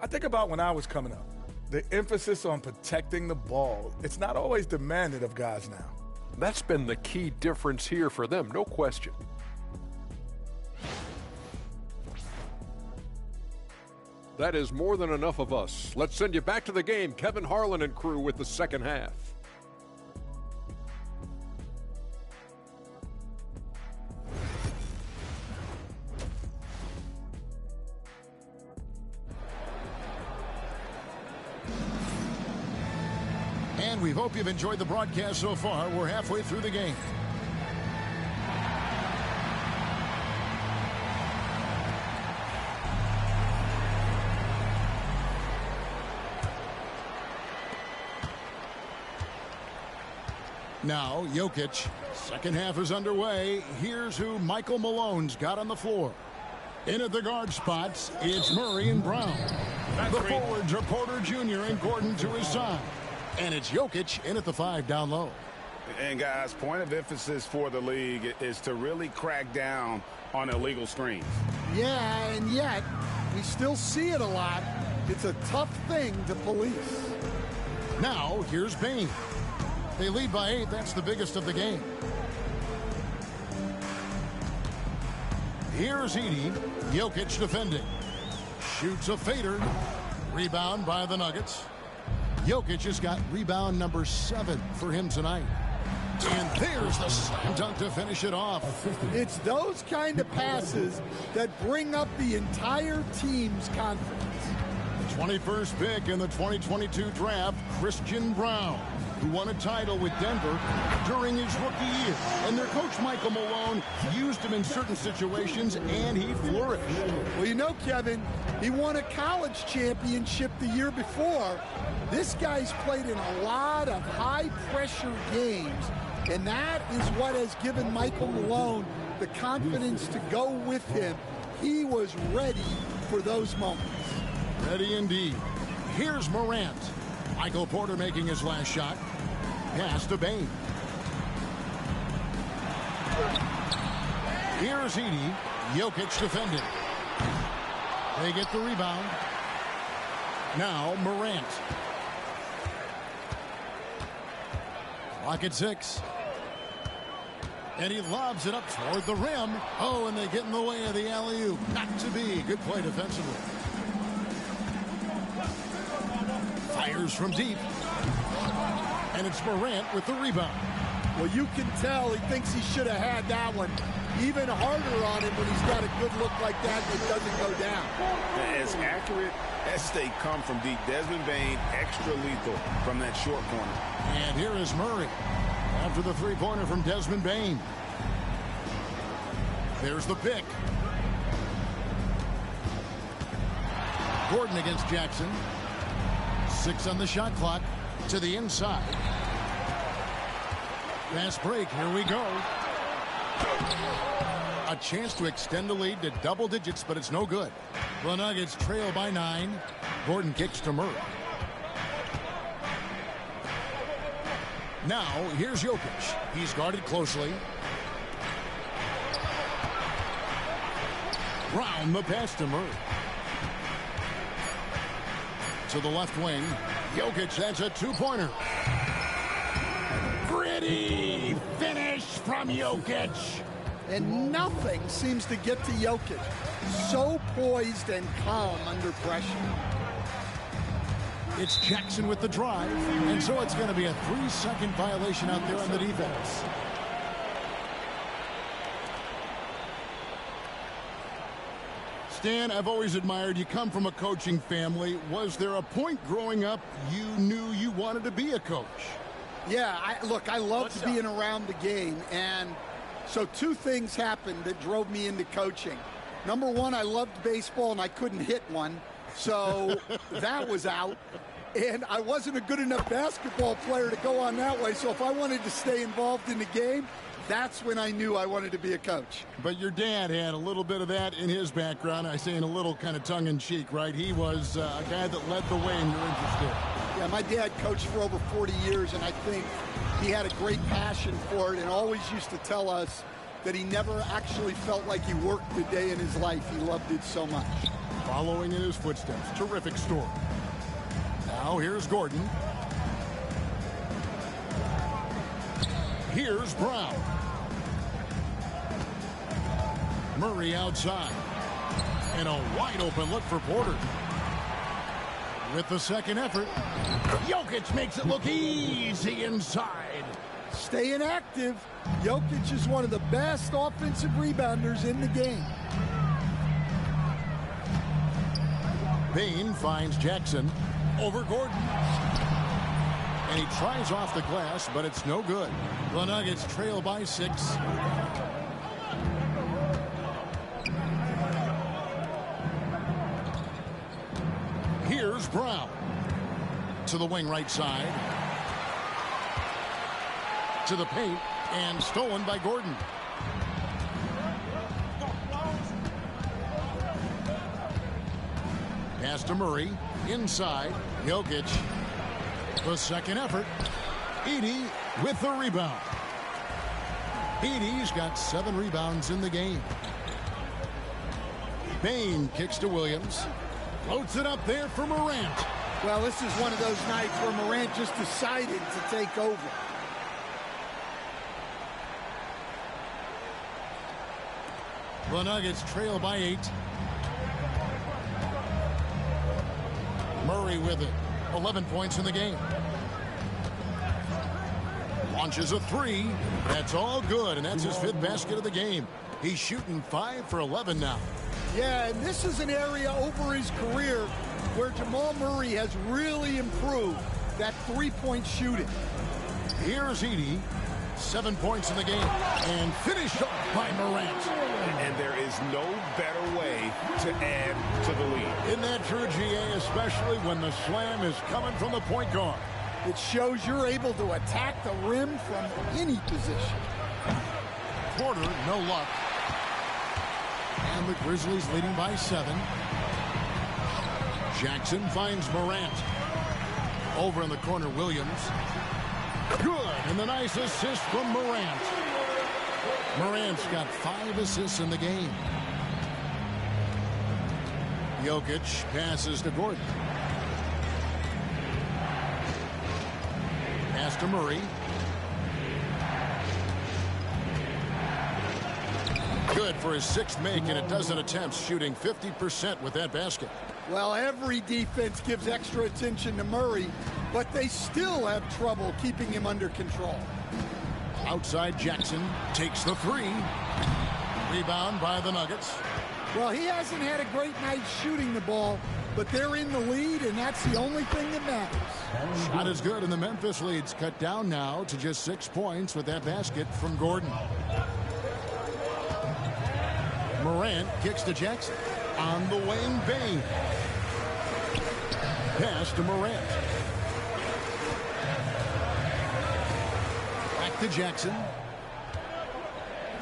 I think about when I was coming up. The emphasis on protecting the ball, it's not always demanded of guys now. That's been the key difference here for them, no question. That is more than enough of us. Let's send you back to the game. Kevin Harlan and crew with the second half. And we hope you've enjoyed the broadcast so far. We're halfway through the game. Now, Jokic. Second half is underway. Here's who Michael Malone's got on the floor. In at the guard spots, it's Murray and Brown. The forwards are Porter Jr. and Gordon to his side. And it's Jokic in at the 5 down low. And, guys, point of emphasis for the league is to really crack down on illegal screens. Yeah, and yet we still see it a lot. It's a tough thing to police. Now, here's Bane. They lead by 8. That's the biggest of the game. Here's Edey. Jokic defending. Shoots a fader. Rebound by the Nuggets. Jokic has got rebound number 7 for him tonight. And there's the slam dunk to finish it off. It's those kind of passes that bring up the entire team's confidence. The 21st pick in the 2022 draft, Christian Brown, who won a title with Denver during his rookie year. And their coach, Michael Malone, used him in certain situations, and he flourished. Well, you know, Kevin, he won a college championship the year before. This guy's played in a lot of high-pressure games, and that is what has given Michael Malone the confidence to go with him. He was ready for those moments. Ready indeed. Here's Morant. Michael Porter making his last shot. Pass to Bane. Here's Edey. Jokic defending. They get the rebound. Now Morant. Clock at 6. And he lobs it up toward the rim. Oh, and they get in the way of the alley-oop. Not to be. Good play defensively. Fires from deep. And it's Morant with the rebound. Well, you can tell he thinks he should have had that one. Even harder on him when he's got a good look like that and it doesn't go down. As accurate as they come from deep. Desmond Bane, extra lethal from that short corner. And here is Murray after the three-pointer from Desmond Bane. There's the pick. Gordon against Jackson. 6 on the shot clock. To the inside. Fast break. Here we go. A chance to extend the lead to double digits, but it's no good. The Nuggets trail by 9. Gordon kicks to Murray. Now, here's Jokic. He's guarded closely. Brown the pass to Murray. To the left wing. Jokic, that's a two-pointer. Gritty finish from Jokic. And nothing seems to get to Jokic. So poised and calm under pressure. It's Jackson with the drive. And so it's going to be a 3-second violation out there on the defense. Stan, I've always admired you. Come from a coaching family. Was there a point growing up you knew you wanted to be a coach? Yeah, I loved being around the game. And so 2 things happened that drove me into coaching. Number 1, I loved baseball and I couldn't hit one. So that was out. And I wasn't a good enough basketball player to go on that way, so if I wanted to stay involved in the game, that's when I knew I wanted to be a coach. But your dad had a little bit of that in his background. I say in a little kind of tongue-in-cheek, right? He was a guy that led the way and you're interested. Yeah, my dad coached for over 40 years, and I think he had a great passion for it and always used to tell us that he never actually felt like he worked a day in his life. He loved it so much. Following in his footsteps, terrific story. Now here's Gordon. Here's Brown. Murray outside. And a wide open look for Porter. With the second effort, Jokic makes it look easy inside. Staying active. Jokic is one of the best offensive rebounders in the game. Bane finds Jackson over Gordon. And he tries off the glass, but it's no good. The Nuggets trail by 6. Here's Brown. To the wing right side. To the paint. And stolen by Gordon. Pass to Murray. Inside. Jokic. The second effort. Edey with the rebound. Edey's got 7 rebounds in the game. Bane kicks to Williams. Floats it up there for Morant. Well, this is one of those nights where Morant just decided to take over. The Nuggets trail by 8. Murray with it. 11 points in the game. Launches a 3. That's all good, and that's his 5th basket of the game. He's shooting 5 for 11 now. Yeah, and this is an area over his career where Jamal Murray has really improved that three-point shooting. Here's Edey. 7 points in the game. And finished off by Morant. And there is no better way to add to the lead. Isn't that true, GA? Especially when the slam is coming from the point guard. It shows you're able to attack the rim from any position. Porter, no luck. And the Grizzlies leading by 7. Jackson finds Morant. Over in the corner, Williams. Good, and the nice assist from Morant. Morant's got 5 assists in the game. Jokic passes to Gordon. Pass to Murray. Good for his 6th make and a dozen attempts, shooting 50% with that basket. Well, every defense gives extra attention to Murray, but they still have trouble keeping him under control. Outside Jackson takes the 3. Rebound by the Nuggets. Well, he hasn't had a great night shooting the ball, but they're in the lead, and that's the only thing that matters. Shot is good, and the Memphis lead's cut down now to just 6 points with that basket from Gordon. Morant kicks to Jackson. On the wing, Bane. Pass to Morant. Back to Jackson.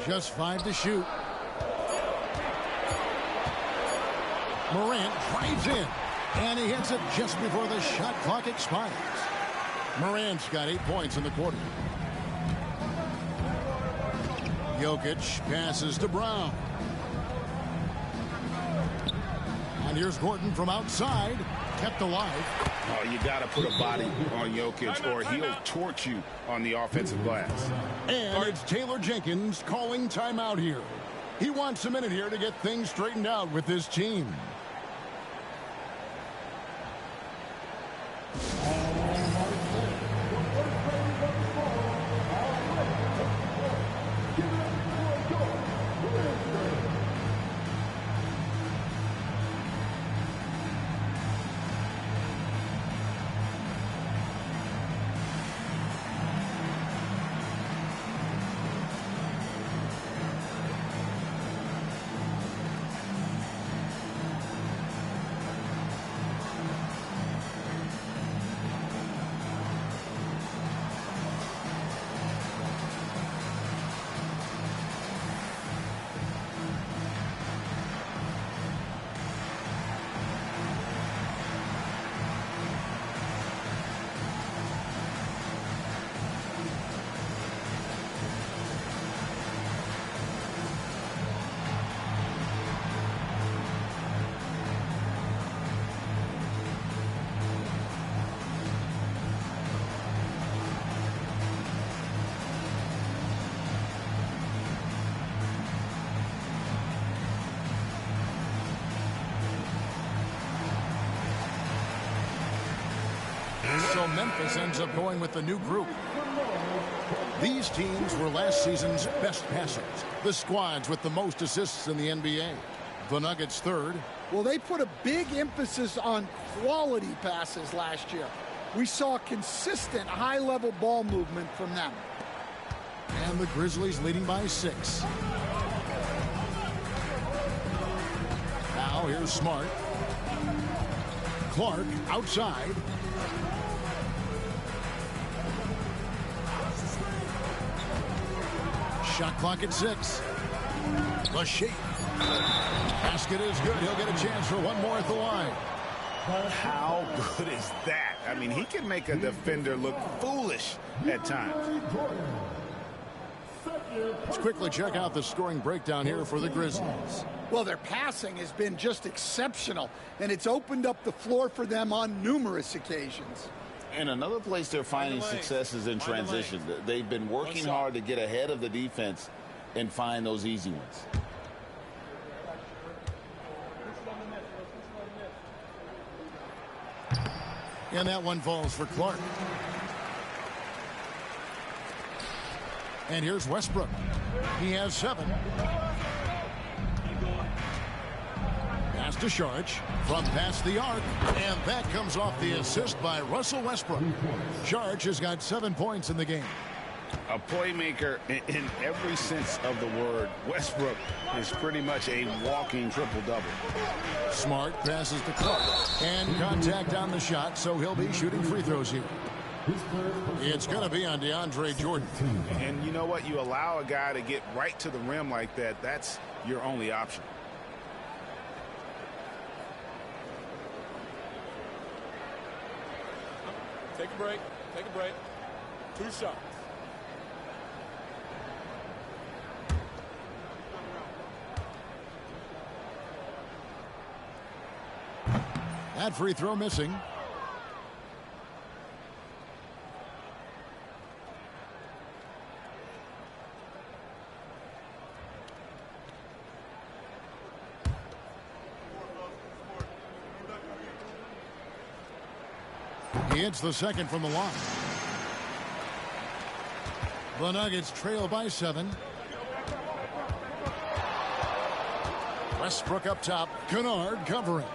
Just 5 to shoot. Morant drives in. And he hits it just before the shot clock expires. Morant's got 8 points in the quarter. Jokic passes to Brown. And here's Gordon from outside, kept alive. Oh, you got to put a body on Jokic or he'll torch you on the offensive glass. And it's Taylor Jenkins calling timeout here. He wants a minute here to get things straightened out with this team. So Memphis ends up going with the new group. These teams were last season's best passers. The squads with the most assists in the NBA. The Nuggets third. Well, they put a big emphasis on quality passes last year. We saw consistent high-level ball movement from them. And the Grizzlies leading by 6. Now here's Smart. Clark outside. Shot clock at 6. The shape. Basket is good. He'll get a chance for one more at the line. How good is that? I mean, he can make a defender look foolish at times. Let's quickly check out the scoring breakdown here for the Grizzlies. Well, their passing has been just exceptional, and it's opened up the floor for them on numerous occasions. And another place they're finding success is in transition. They've been working hard to get ahead of the defense and find those easy ones. And that one falls for Clark. And here's Westbrook. He has 7. Pass to Saric from past the arc. And that comes off the assist by Russell Westbrook. Saric has got 7 points in the game. A playmaker in every sense of the word. Westbrook is pretty much a walking triple-double. Smart passes to Clark. And contact on the shot, so he'll be shooting free throws here. It's going to be on DeAndre Jordan. And you know what? You allow a guy to get right to the rim like that, that's your only option. Take a break. Take a break. 2 shots. That free throw missing. He hits the second from the line. The Nuggets trail by 7. Westbrook up top. Kennard covering.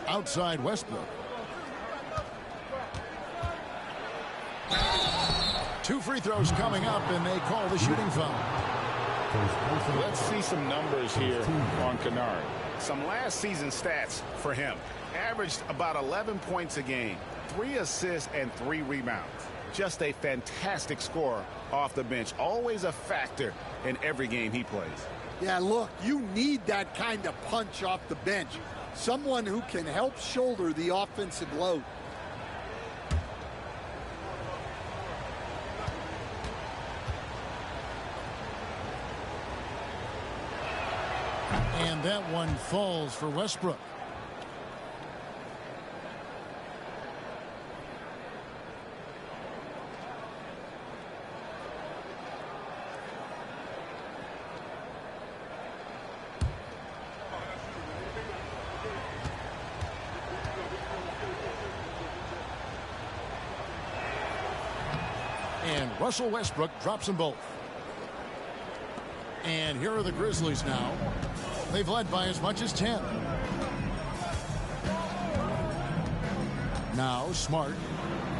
Outside Westbrook. 2 free throws coming up, and they call the shooting foul. Let's see some numbers here on Kennard. Some last season stats for him. Averaged about 11 points a game, 3 assists, and 3 rebounds. Just a fantastic scorer off the bench. Always a factor in every game he plays. Yeah, look, you need that kind of punch off the bench. Someone who can help shoulder the offensive load. And that one falls for Westbrook. And Russell Westbrook drops them both. And here are the Grizzlies now. They've led by as much as 10. Now Smart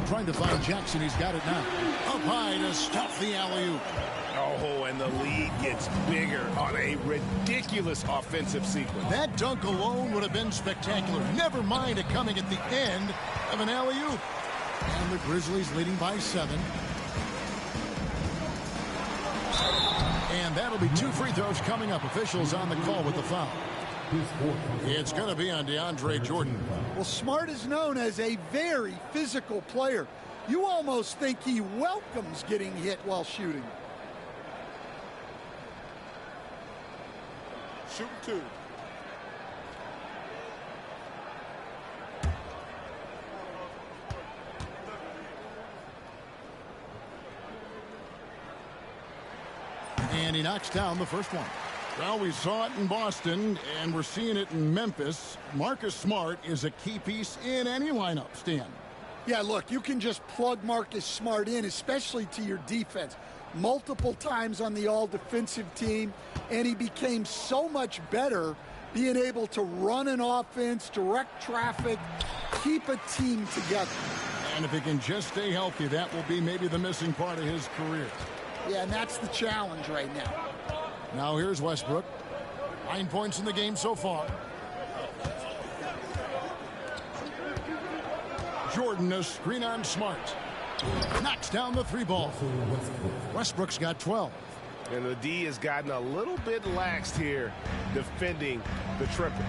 trying to find Jackson. He's got it now. Up high to stop the alley-oop. Oh, and the lead gets bigger on a ridiculous offensive sequence. That dunk alone would have been spectacular. Never mind it coming at the end of an alley-oop. And the Grizzlies leading by 7. And that'll be 2 free throws coming up. Officials on the call with the foul. It's going to be on DeAndre Jordan. Well, Smart is known as a very physical player. You almost think he welcomes getting hit while shooting. Shooting 2. And he knocks down the first one. Well, we saw it in Boston, and we're seeing it in Memphis. Marcus Smart is a key piece in any lineup, Stan. Yeah, look, you can just plug Marcus Smart in, especially to your defense, multiple times on the all-defensive team, and he became so much better being able to run an offense, direct traffic, keep a team together. And if he can just stay healthy, that will be maybe the missing part of his career. Yeah, and that's the challenge right now. Now here's Westbrook. 9 points in the game so far. Jordan, a screen on Smart. Knocks down the 3 ball. Westbrook's got 12. And the D has gotten a little bit laxed here defending the triple.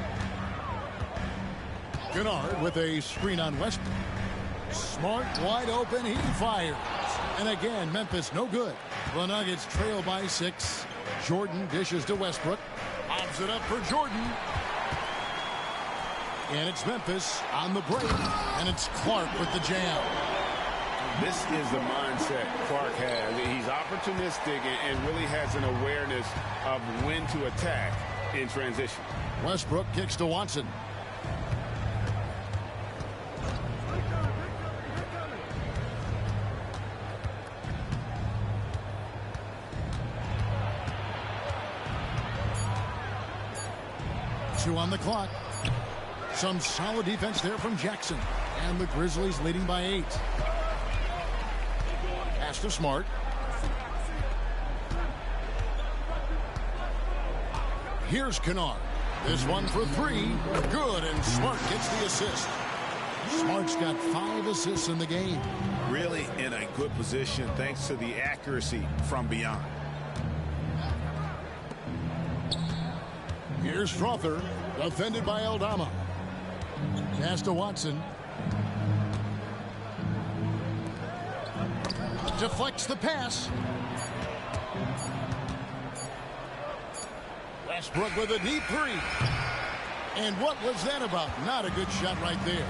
Kennard with a screen on Westbrook. Smart wide open. He fires. And again, Memphis no good. The Nuggets trail by 6. Jordan dishes to Westbrook. Lobs it up for Jordan. And it's Memphis on the break. And it's Clark with the jam. This is the mindset Clark has. He's opportunistic and really has an awareness of when to attack in transition. Westbrook kicks to Watson. Two on the clock. Some solid defense there from Jackson. And the Grizzlies leading by 8. Pass to Smart. Here's Kennard. This one for 3. Good, and Smart gets the assist. Smart's got 5 assists in the game. Really in a good position thanks to the accuracy from beyond. Here's Strother, defended by Aldama. Pass to Watson. Deflects the pass. Westbrook with a deep 3. And what was that about? Not a good shot right there.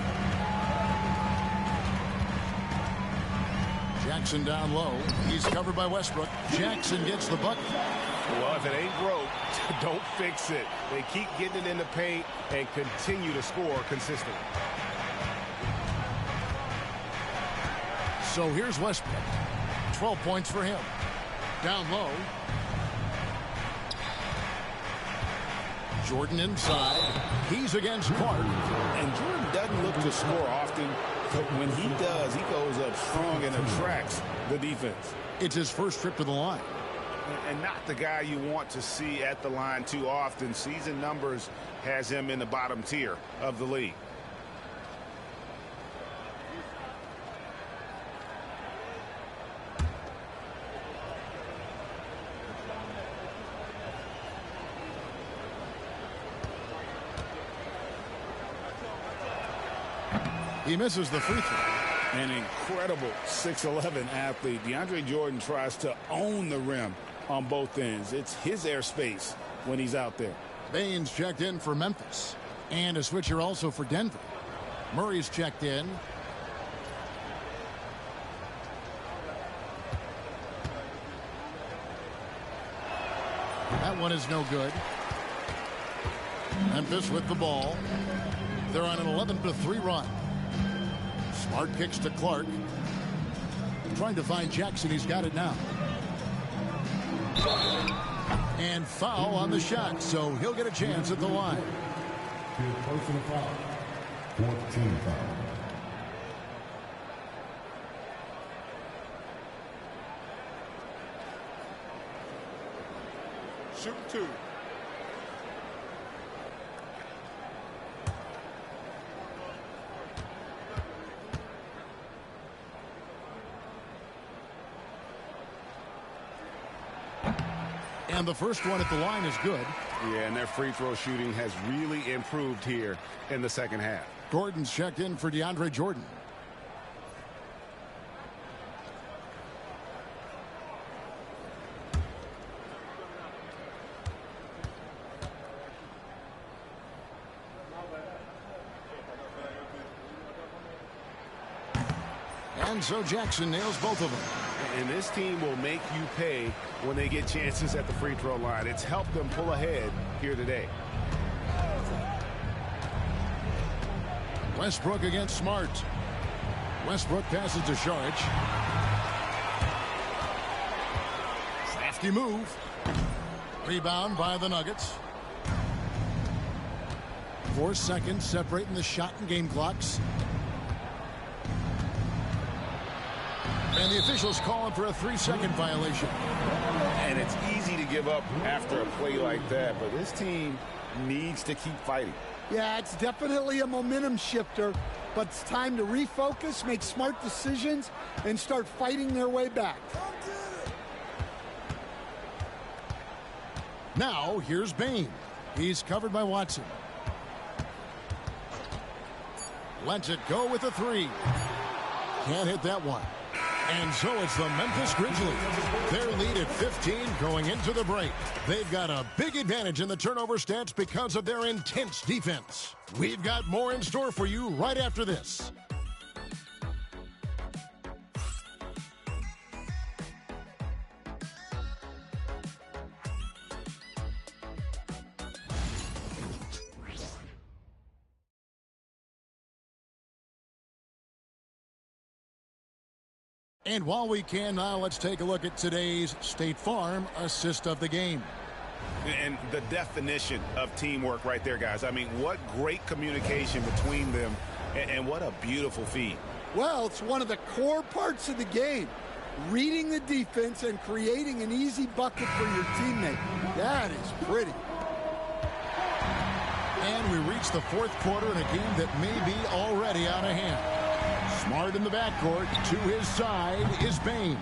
Jackson down low. He's covered by Westbrook. Jackson gets the bucket. Well, if it ain't broke, don't fix it. They keep getting it in the paint and continue to score consistently. So here's Westbrook. 12 points for him. Down low. Jordan inside. He's against Clark. And Jordan doesn't look to score often, but when he does, he goes up strong and attracts the defense. It's his first trip to the line. And not the guy you want to see at the line too often. Season numbers has him in the bottom tier of the league. He misses the free throw. An incredible 6'11" athlete. DeAndre Jordan tries to own the rim on both ends. It's his airspace when he's out there. Baines checked in for Memphis. And a switcher also for Denver. Murray's checked in. That one is no good. Memphis with the ball. They're on an 11-3 run. Smart kicks to Clark. Trying to find Jackson. He's got it now. And foul on the shot, so he'll get a chance at the line. Personal foul. 14 foul. Shoot 2. And the first one at the line is good. Yeah, and their free throw shooting has really improved here in the second half. Gordon's checked in for DeAndre Jordan. And so Jackson nails both of them. And this team will make you pay when they get chances at the free throw line. It's helped them pull ahead here today. Westbrook against Smart. Westbrook passes to Šarić. Crafty move. Rebound by the Nuggets. 4 seconds separating the shot and game clocks. And the officials calling for a 3-second violation. And it's easy to give up after a play like that, but this team needs to keep fighting. Yeah, it's definitely a momentum shifter, but it's time to refocus, make smart decisions, and start fighting their way back. Now, here's Bane. He's covered by Watson. Lets it go with a 3. Can't hit that one. And so it's the Memphis Grizzlies. Their lead at 15 going into the break. They've got a big advantage in the turnover stats because of their intense defense. We've got more in store for you right after this. And while we can now, let's take a look at today's State Farm assist of the game. And the definition of teamwork right there, guys. I mean, what great communication between them, and what a beautiful feed. Well, it's one of the core parts of the game. Reading the defense and creating an easy bucket for your teammate. That is pretty. And we reach the 4th quarter in a game that may be already out of hand. Smart in the backcourt. To his side is Bane.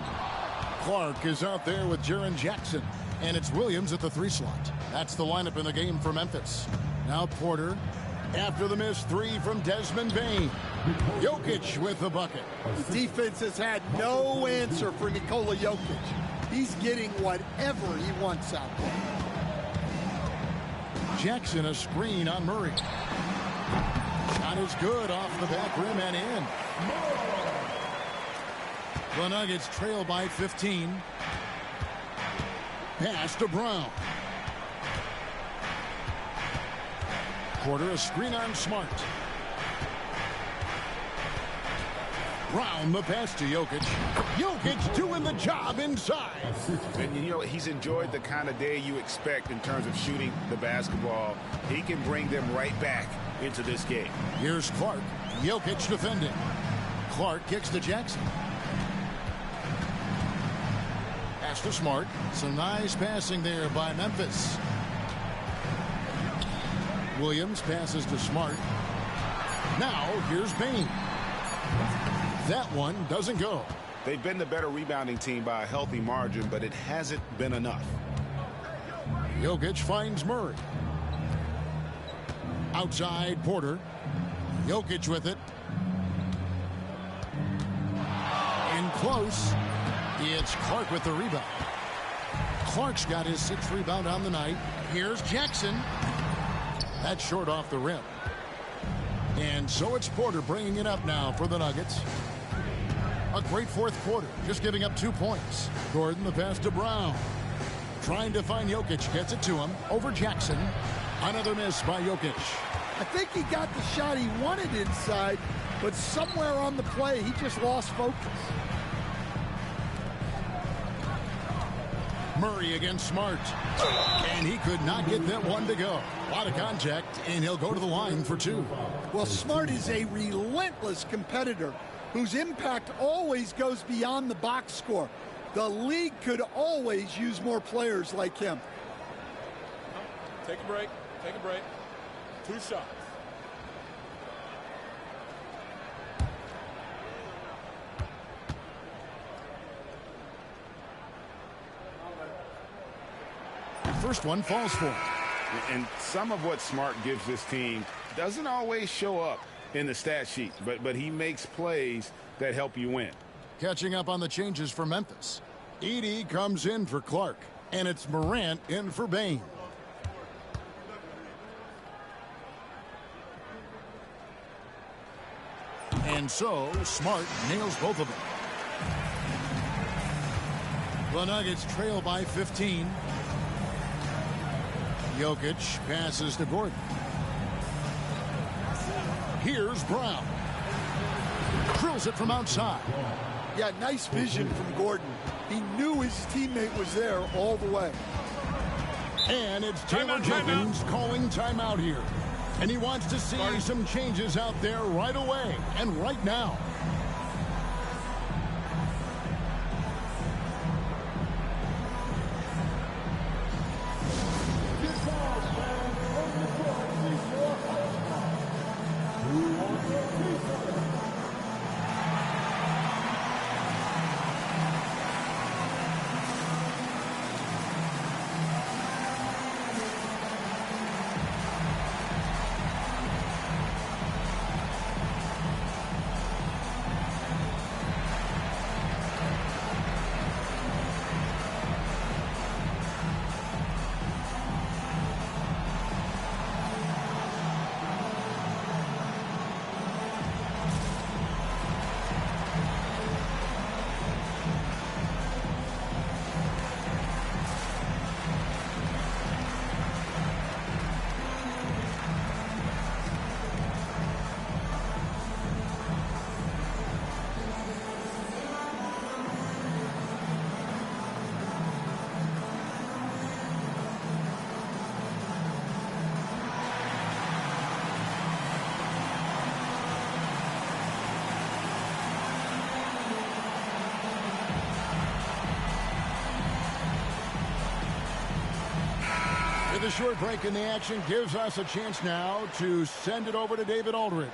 Clark is out there with Jaren Jackson. And it's Williams at the 3 slot. That's the lineup in the game for Memphis. Now Porter after the missed 3 from Desmond Bane. Jokic with the bucket. The defense has had no answer for Nikola Jokic. He's getting whatever he wants out there. Jackson a screen on Murray. Shot is good off the back rim and in. The Nuggets trail by 15. Pass to Brown. Porter a screen on Smart. Brown the pass to Jokic. Jokic doing the job inside. And you know, he's enjoyed the kind of day you expect in terms of shooting the basketball. He can bring them right back into this game. Here's Clark. Jokic defending. Clark kicks to Jackson. Pass to Smart. Some nice passing there by Memphis. Williams passes to Smart. Now here's Bane. That one doesn't go. They've been the better rebounding team by a healthy margin, but it hasn't been enough. Jokic finds Murray. Outside Porter. Jokic with it. In close. It's Clark with the rebound. Clark's got his 6th rebound on the night. Here's Jackson. That's short off the rim. And so it's Porter bringing it up now for the Nuggets. A great 4th quarter, just giving up 2 points. Gordon the pass to Brown. Trying to find Jokic, gets it to him. Over Jackson. Another miss by Jokic. I think he got the shot he wanted inside, but somewhere on the play, he just lost focus. Murray against Smart. And he could not get that one to go. A lot of contact, and he'll go to the line for 2. Well, Smart is a relentless competitor whose impact always goes beyond the box score. The league could always use more players like him. Take a break. Take a break. 2 shots. First one falls for him. And some of what Smart gives this team doesn't always show up in the stat sheet, but he makes plays that help you win. Catching up on the changes for Memphis. Edey comes in for Clark, and it's Morant in for Bane. And so Smart nails both of them. The Nuggets trail by 15. Jokic passes to Gordon. Here's Brown. Drills it from outside. Yeah, nice vision from Gordon. He knew his teammate was there all the way. And it's Taylor Jenkins calling timeout here. And he wants to see some changes out there right away and right now. The short break in the action gives us a chance now to send it over to David Aldridge.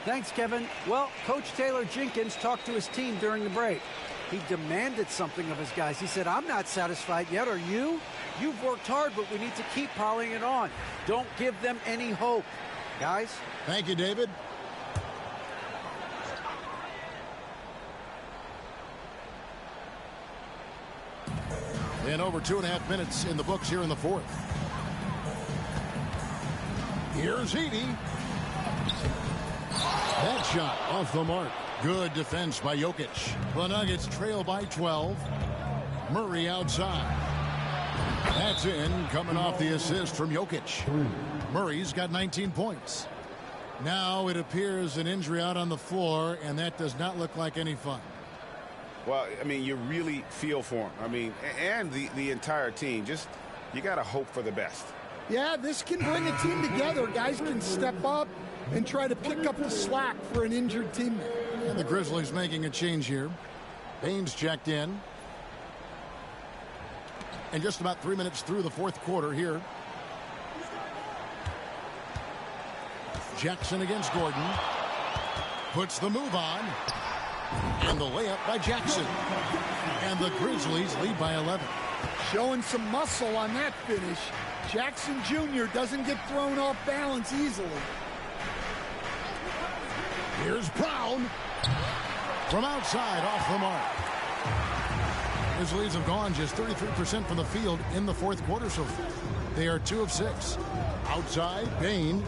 Thanks, Kevin. Well, Coach Taylor Jenkins talked to his team during the break. He demanded something of his guys. He said, I'm not satisfied yet. Are you? You've worked hard, but we need to keep piling it on. Don't give them any hope. Guys? Thank you, David. And over 2.5 minutes in the books here in the fourth. Here's Edey. That shot off the mark. Good defense by Jokic. The Nuggets trail by 12. Murray outside. That's in, coming off the assist from Jokic. Murray's got 19 points. Now it appears an injury out on the floor, and that does not look like any fun. Well, I mean, you really feel for him. I mean, and the entire team. Just, you got to hope for the best. Yeah, this can bring a team together. Guys can step up and try to pick up the slack for an injured teammate. And the Grizzlies making a change here. Baines checked in. And just about 3 minutes through the fourth quarter here. Jackson against Gordon. Puts the move on. And the layup by Jackson. And the Grizzlies lead by 11. Showing some muscle on that finish. Jackson Jr. doesn't get thrown off balance easily. Here's Brown. From outside, off the mark. Grizzlies have gone just 33% from the field in the fourth quarter so far. They are 2 of 6. Outside, Bane.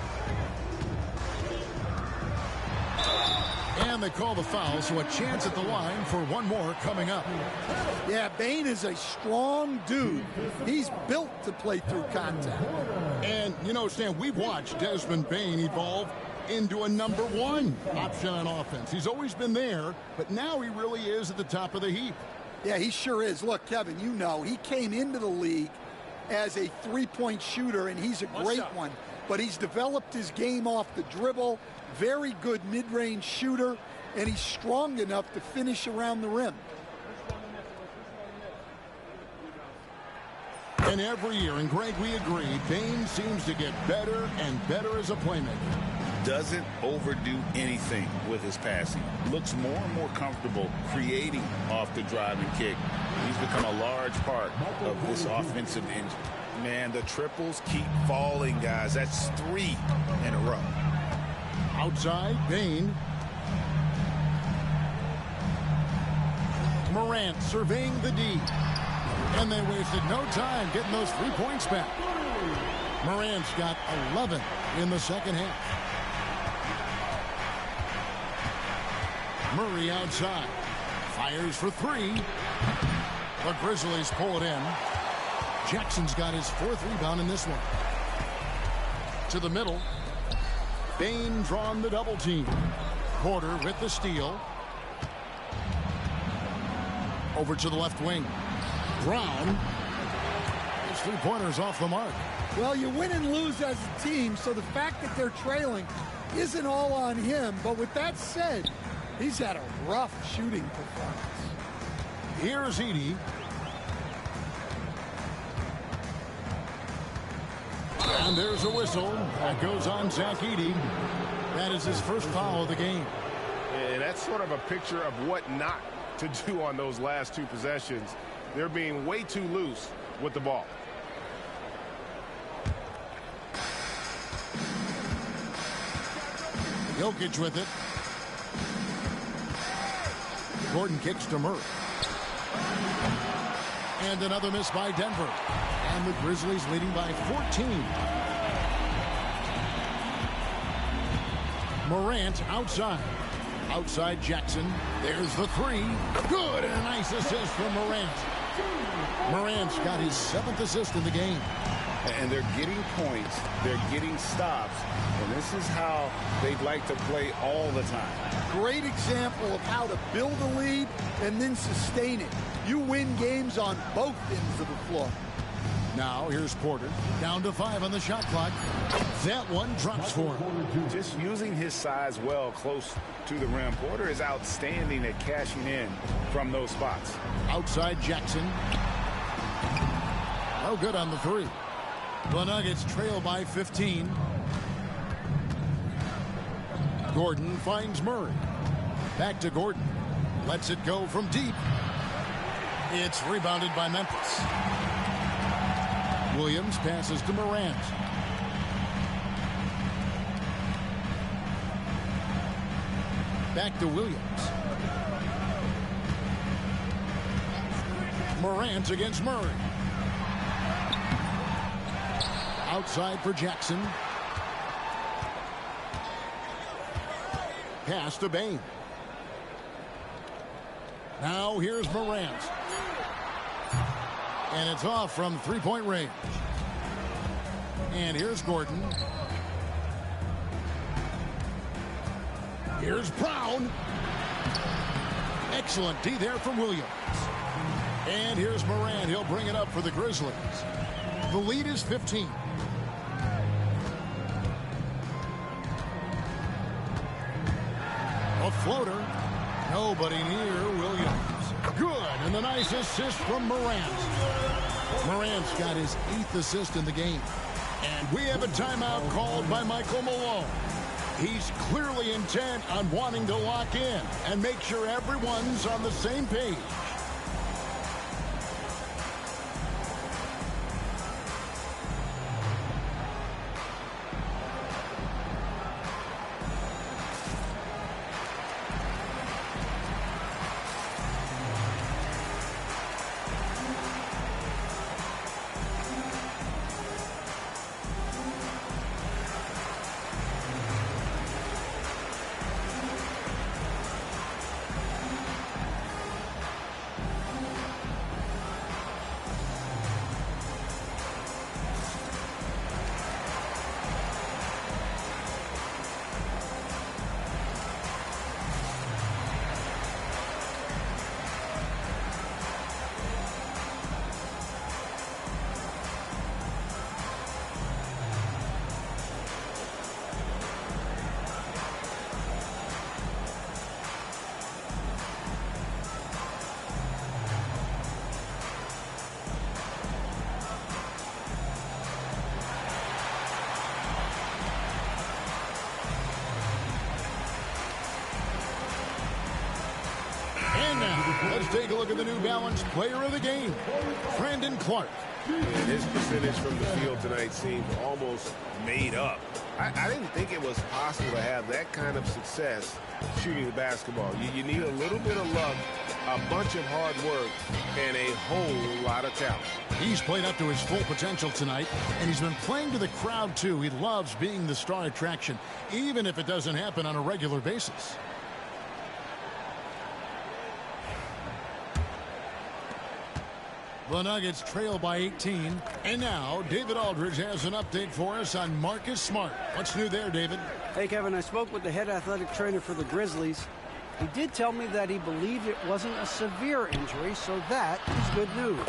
And they call the foul, so a chance at the line for one more coming up. Yeah, Bane is a strong dude. He's built to play through contact. And, you know, Stan, we've watched Desmond Bane evolve into a #1 option on offense. He's always been there, but now he really is at the top of the heap. Yeah, he sure is. Look, Kevin, you know, he came into the league as a three-point shooter, and he's a great one. But he's developed his game off the dribble. Very good mid-range shooter, and he's strong enough to finish around the rim. And every year, and Greg, we agree, Bane seems to get better and better as a playmaker. Doesn't overdo anything with his passing. Looks more and more comfortable creating off the drive and kick. He's become a large part of this offensive engine. Man, the triples keep falling, guys. That's 3 in a row. Outside, Bane. Morant surveying the D. And they wasted no time getting those 3 points back. Morant's got 11 in the second half. Murray outside. Fires for 3. The Grizzlies pull it in. Jackson's got his 4th rebound in this one. To the middle. Bane drawn the double team. Porter with the steal. Over to the left wing. Brown. His 3-pointers off the mark. Well, you win and lose as a team, so the fact that they're trailing isn't all on him. But with that said, he's had a rough shooting performance. Here's Edey. And there's a whistle. That goes on Zach Edey. That is his first foul of the game. And that's sort of a picture of what not to do on those last 2 possessions. They're being way too loose with the ball. Jokic with it. Gordon kicks to Murray. And another miss by Denver. And the Grizzlies leading by 14. Morant outside. Outside Jackson. There's the 3. Good. And a nice assist from Morant. Morant's got his 7th assist in the game. And they're getting points. They're getting stops. And this is how they'd like to play all the time. Great example of how to build a lead and then sustain it. You win games on both ends of the floor. Now here's Porter. Down to 5 on the shot clock. That one drops for him. Just using his size well close to the rim. Porter is outstanding at cashing in from those spots. Outside Jackson. Oh, good on the 3. The Nuggets trail by 15. Gordon finds Murray. Back to Gordon. Lets it go from deep. It's rebounded by Memphis. Williams passes to Morant. Back to Williams. Morant against Murray. Outside for Jackson. Pass to Bane. Now here's Morant. And it's off from 3-point range. And here's Gordon. Here's Brown. Excellent D there from Williams. And here's Morant. He'll bring it up for the Grizzlies. The lead is 15. A floater. Nobody near Williams. Good. And a nice assist from Morant. Morant's got his 8th assist in the game. And we have a timeout called by Michael Malone. He's clearly intent on wanting to lock in and make sure everyone's on the same page. Let's take a look at the New Balance player of the game, Brandon Clark. And his percentage from the field tonight seemed almost made up. I didn't think it was possible to have that kind of success shooting the basketball. You need a little bit of luck, a bunch of hard work, and a whole lot of talent. He's played up to his full potential tonight, and he's been playing to the crowd, too. He loves being the star attraction, even if it doesn't happen on a regular basis. The Nuggets trail by 18. And now, David Aldridge has an update for us on Marcus Smart. What's new there, David? Hey, Kevin, I spoke with the head athletic trainer for the Grizzlies. He did tell me that he believed it wasn't a severe injury, so that is good news.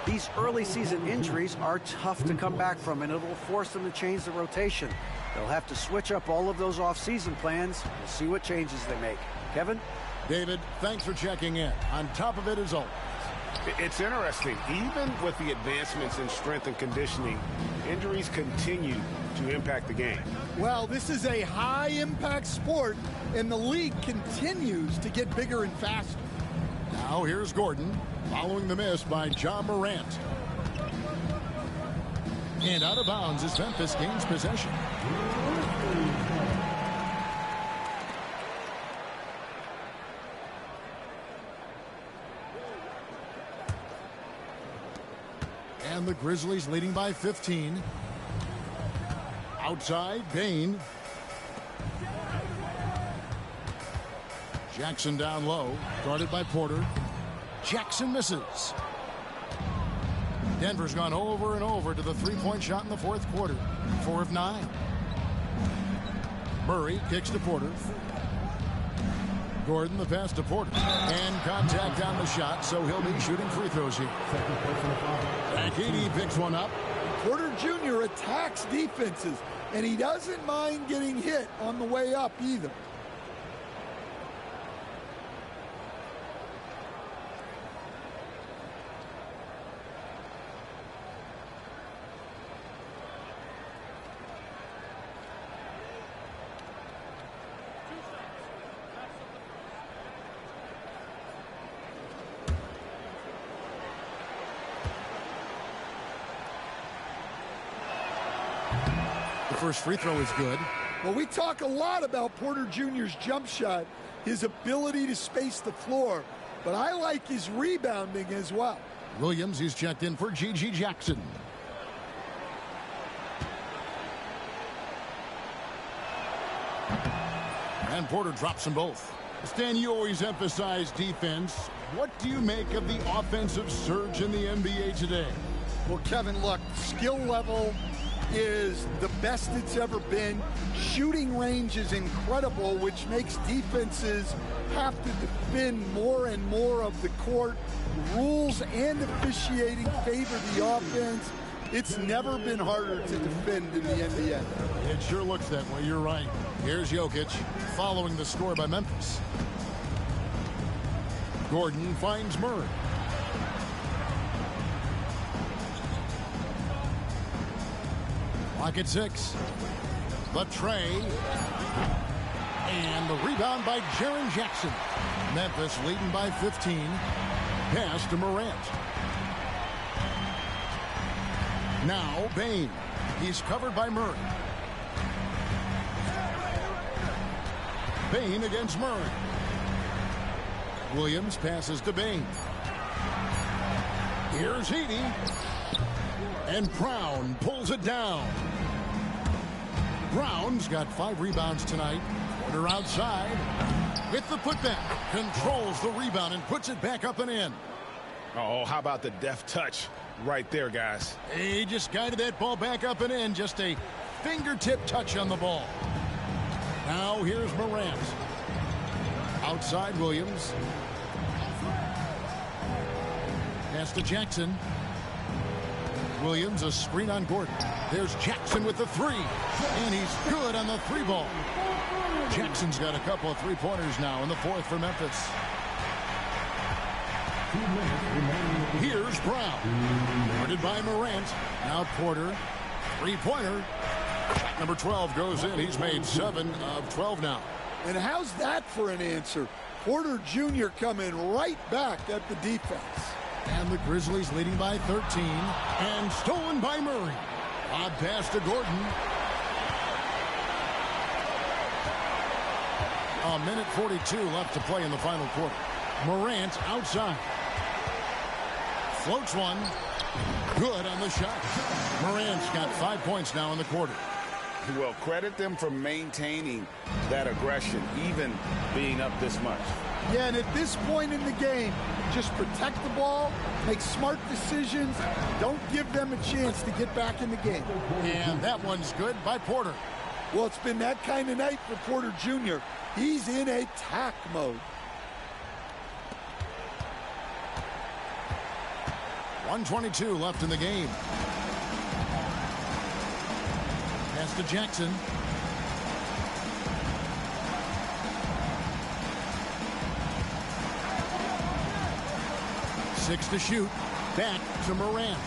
These early season injuries are tough to come back from, and it will force them to change the rotation. They'll have to switch up all of those off-season plans. We'll see what changes they make. Kevin? David, thanks for checking in. On top of it as always. It's interesting. Even with the advancements in strength and conditioning, injuries continue to impact the game. Well, this is a high-impact sport, and the league continues to get bigger and faster. Now here's Gordon, following the miss by Ja Morant. And out of bounds as Memphis gains possession. And the Grizzlies leading by 15. Outside, Bane. Jackson down low, guarded by Porter. Jackson misses. Denver's gone over and over to the three-point shot in the fourth quarter. 4 of 9. Murray kicks to Porter. Gordon the pass to Porter. And contact on the shot, so he'll be shooting free throws here. Akini picks one up. Porter Jr. attacks defenses, and he doesn't mind getting hit on the way up either. First free throw is good. Well, we talk a lot about Porter Jr.'s jump shot, his ability to space the floor, but I like his rebounding as well. Williams is checked in for G.G. Jackson. And Porter drops them both. Stan, you always emphasize defense. What do you make of the offensive surge in the NBA today? Well, Kevin, look, skill level is the best it's ever been. Shooting range is incredible, which makes defenses have to defend more and more of the court. Rules and officiating favor the offense. It's never been harder to defend in the NBA. It sure looks that way. You're right. Here's Jokic following the score by Memphis. Gordon finds Murray. Clock at 6. The tray. And the rebound by Jaren Jackson. Memphis leading by 15. Pass to Morant. Now Bane. He's covered by Murray. Bane against Murray. Williams passes to Bane. Here's Heaney. And Brown pulls it down. Brown's got 5 rebounds tonight. Porter outside with the putback. Controls the rebound and puts it back up and in. Oh, how about the deft touch right there, guys? He just guided that ball back up and in. Just a fingertip touch on the ball. Now here's Morant. Outside Williams. Pass to Jackson. Williams, a screen on Gordon. There's Jackson with the 3. And he's good on the 3 ball. Jackson's got a couple of 3-pointers now in the fourth for Memphis. Here's Brown. Guarded by Morant. Now Porter. 3-pointer. Shot number 12 goes in. He's made 7 of 12 now. And how's that for an answer? Porter Jr. coming right back at the defense. And the Grizzlies leading by 13. And stolen by Murray. Odd pass to Gordon. A minute 42 left to play in the final quarter. Morant outside. Floats one. Good on the shot. Morant's got 5 points now in the quarter. Well, credit them for maintaining that aggression, even being up this much. Yeah, and at this point in the game, just protect the ball, make smart decisions, don't give them a chance to get back in the game. And that one's good by Porter. Well, it's been that kind of night for Porter Jr. He's in attack mode. 1:22 left in the game. Pass to Jackson. Six to shoot. Back to Morant.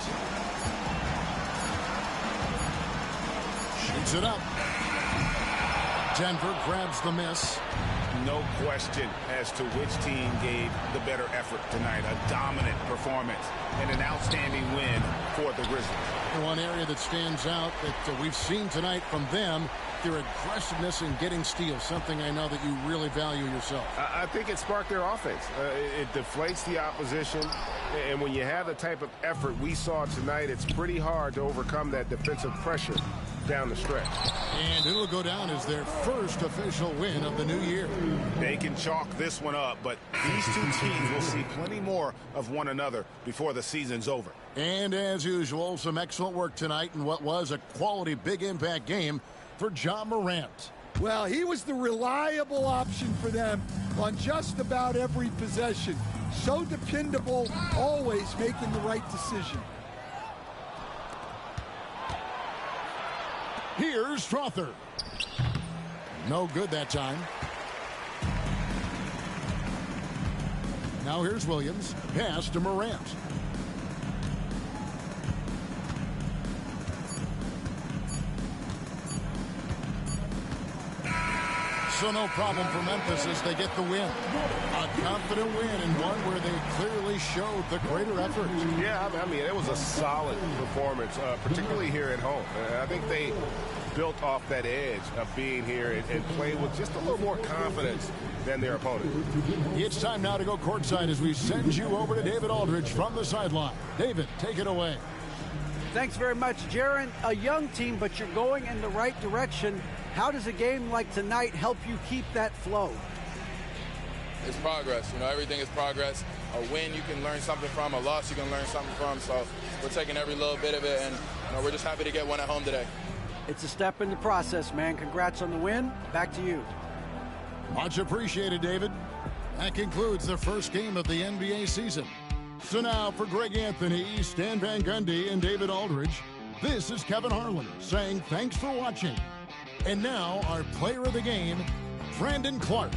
Shoots it up. Denver grabs the miss. No question as to which team gave the better effort tonight. A dominant performance and an outstanding win for the Grizzlies. One area that stands out that we've seen tonight from them, their aggressiveness in getting steals, something I know that you really value yourself. I think it sparked their offense. It deflates the opposition, and when you have the type of effort we saw tonight, it's pretty hard to overcome that defensive pressure down the stretch. And it'll go down as their first official win of the new year. They can chalk this one up, but these two teams will see plenty more of one another before the season's over. And as usual, some excellent work tonight in what was a quality big impact game for Ja Morant. Well, he was the reliable option for them on just about every possession. So dependable, always making the right decision. Here's Strother. No good that time. Now here's Williams. Pass to Morant. So no problem for Memphis as they get the win. A confident win and one where they clearly showed the greater effort. Yeah, I mean, it was a solid performance, particularly here at home. I think they built off that edge of being here and played with just a little more confidence than their opponent. It's time now to go courtside as we send you over to David Aldridge from the sideline. David, take it away. Thanks very much, Jaron. A young team, but you're going in the right direction. How does a game like tonight help you keep that flow? It's progress. You know, everything is progress. A win you can learn something from, a loss you can learn something from. So we're taking every little bit of it, and we're just happy to get one at home today. It's a step in the process, man. Congrats on the win. Back to you. Much appreciated, David. That concludes the first game of the NBA season. So now for Greg Anthony, Stan Van Gundy, and David Aldridge, this is Kevin Harlan saying thanks for watching. And now our player of the game, Brandon Clark.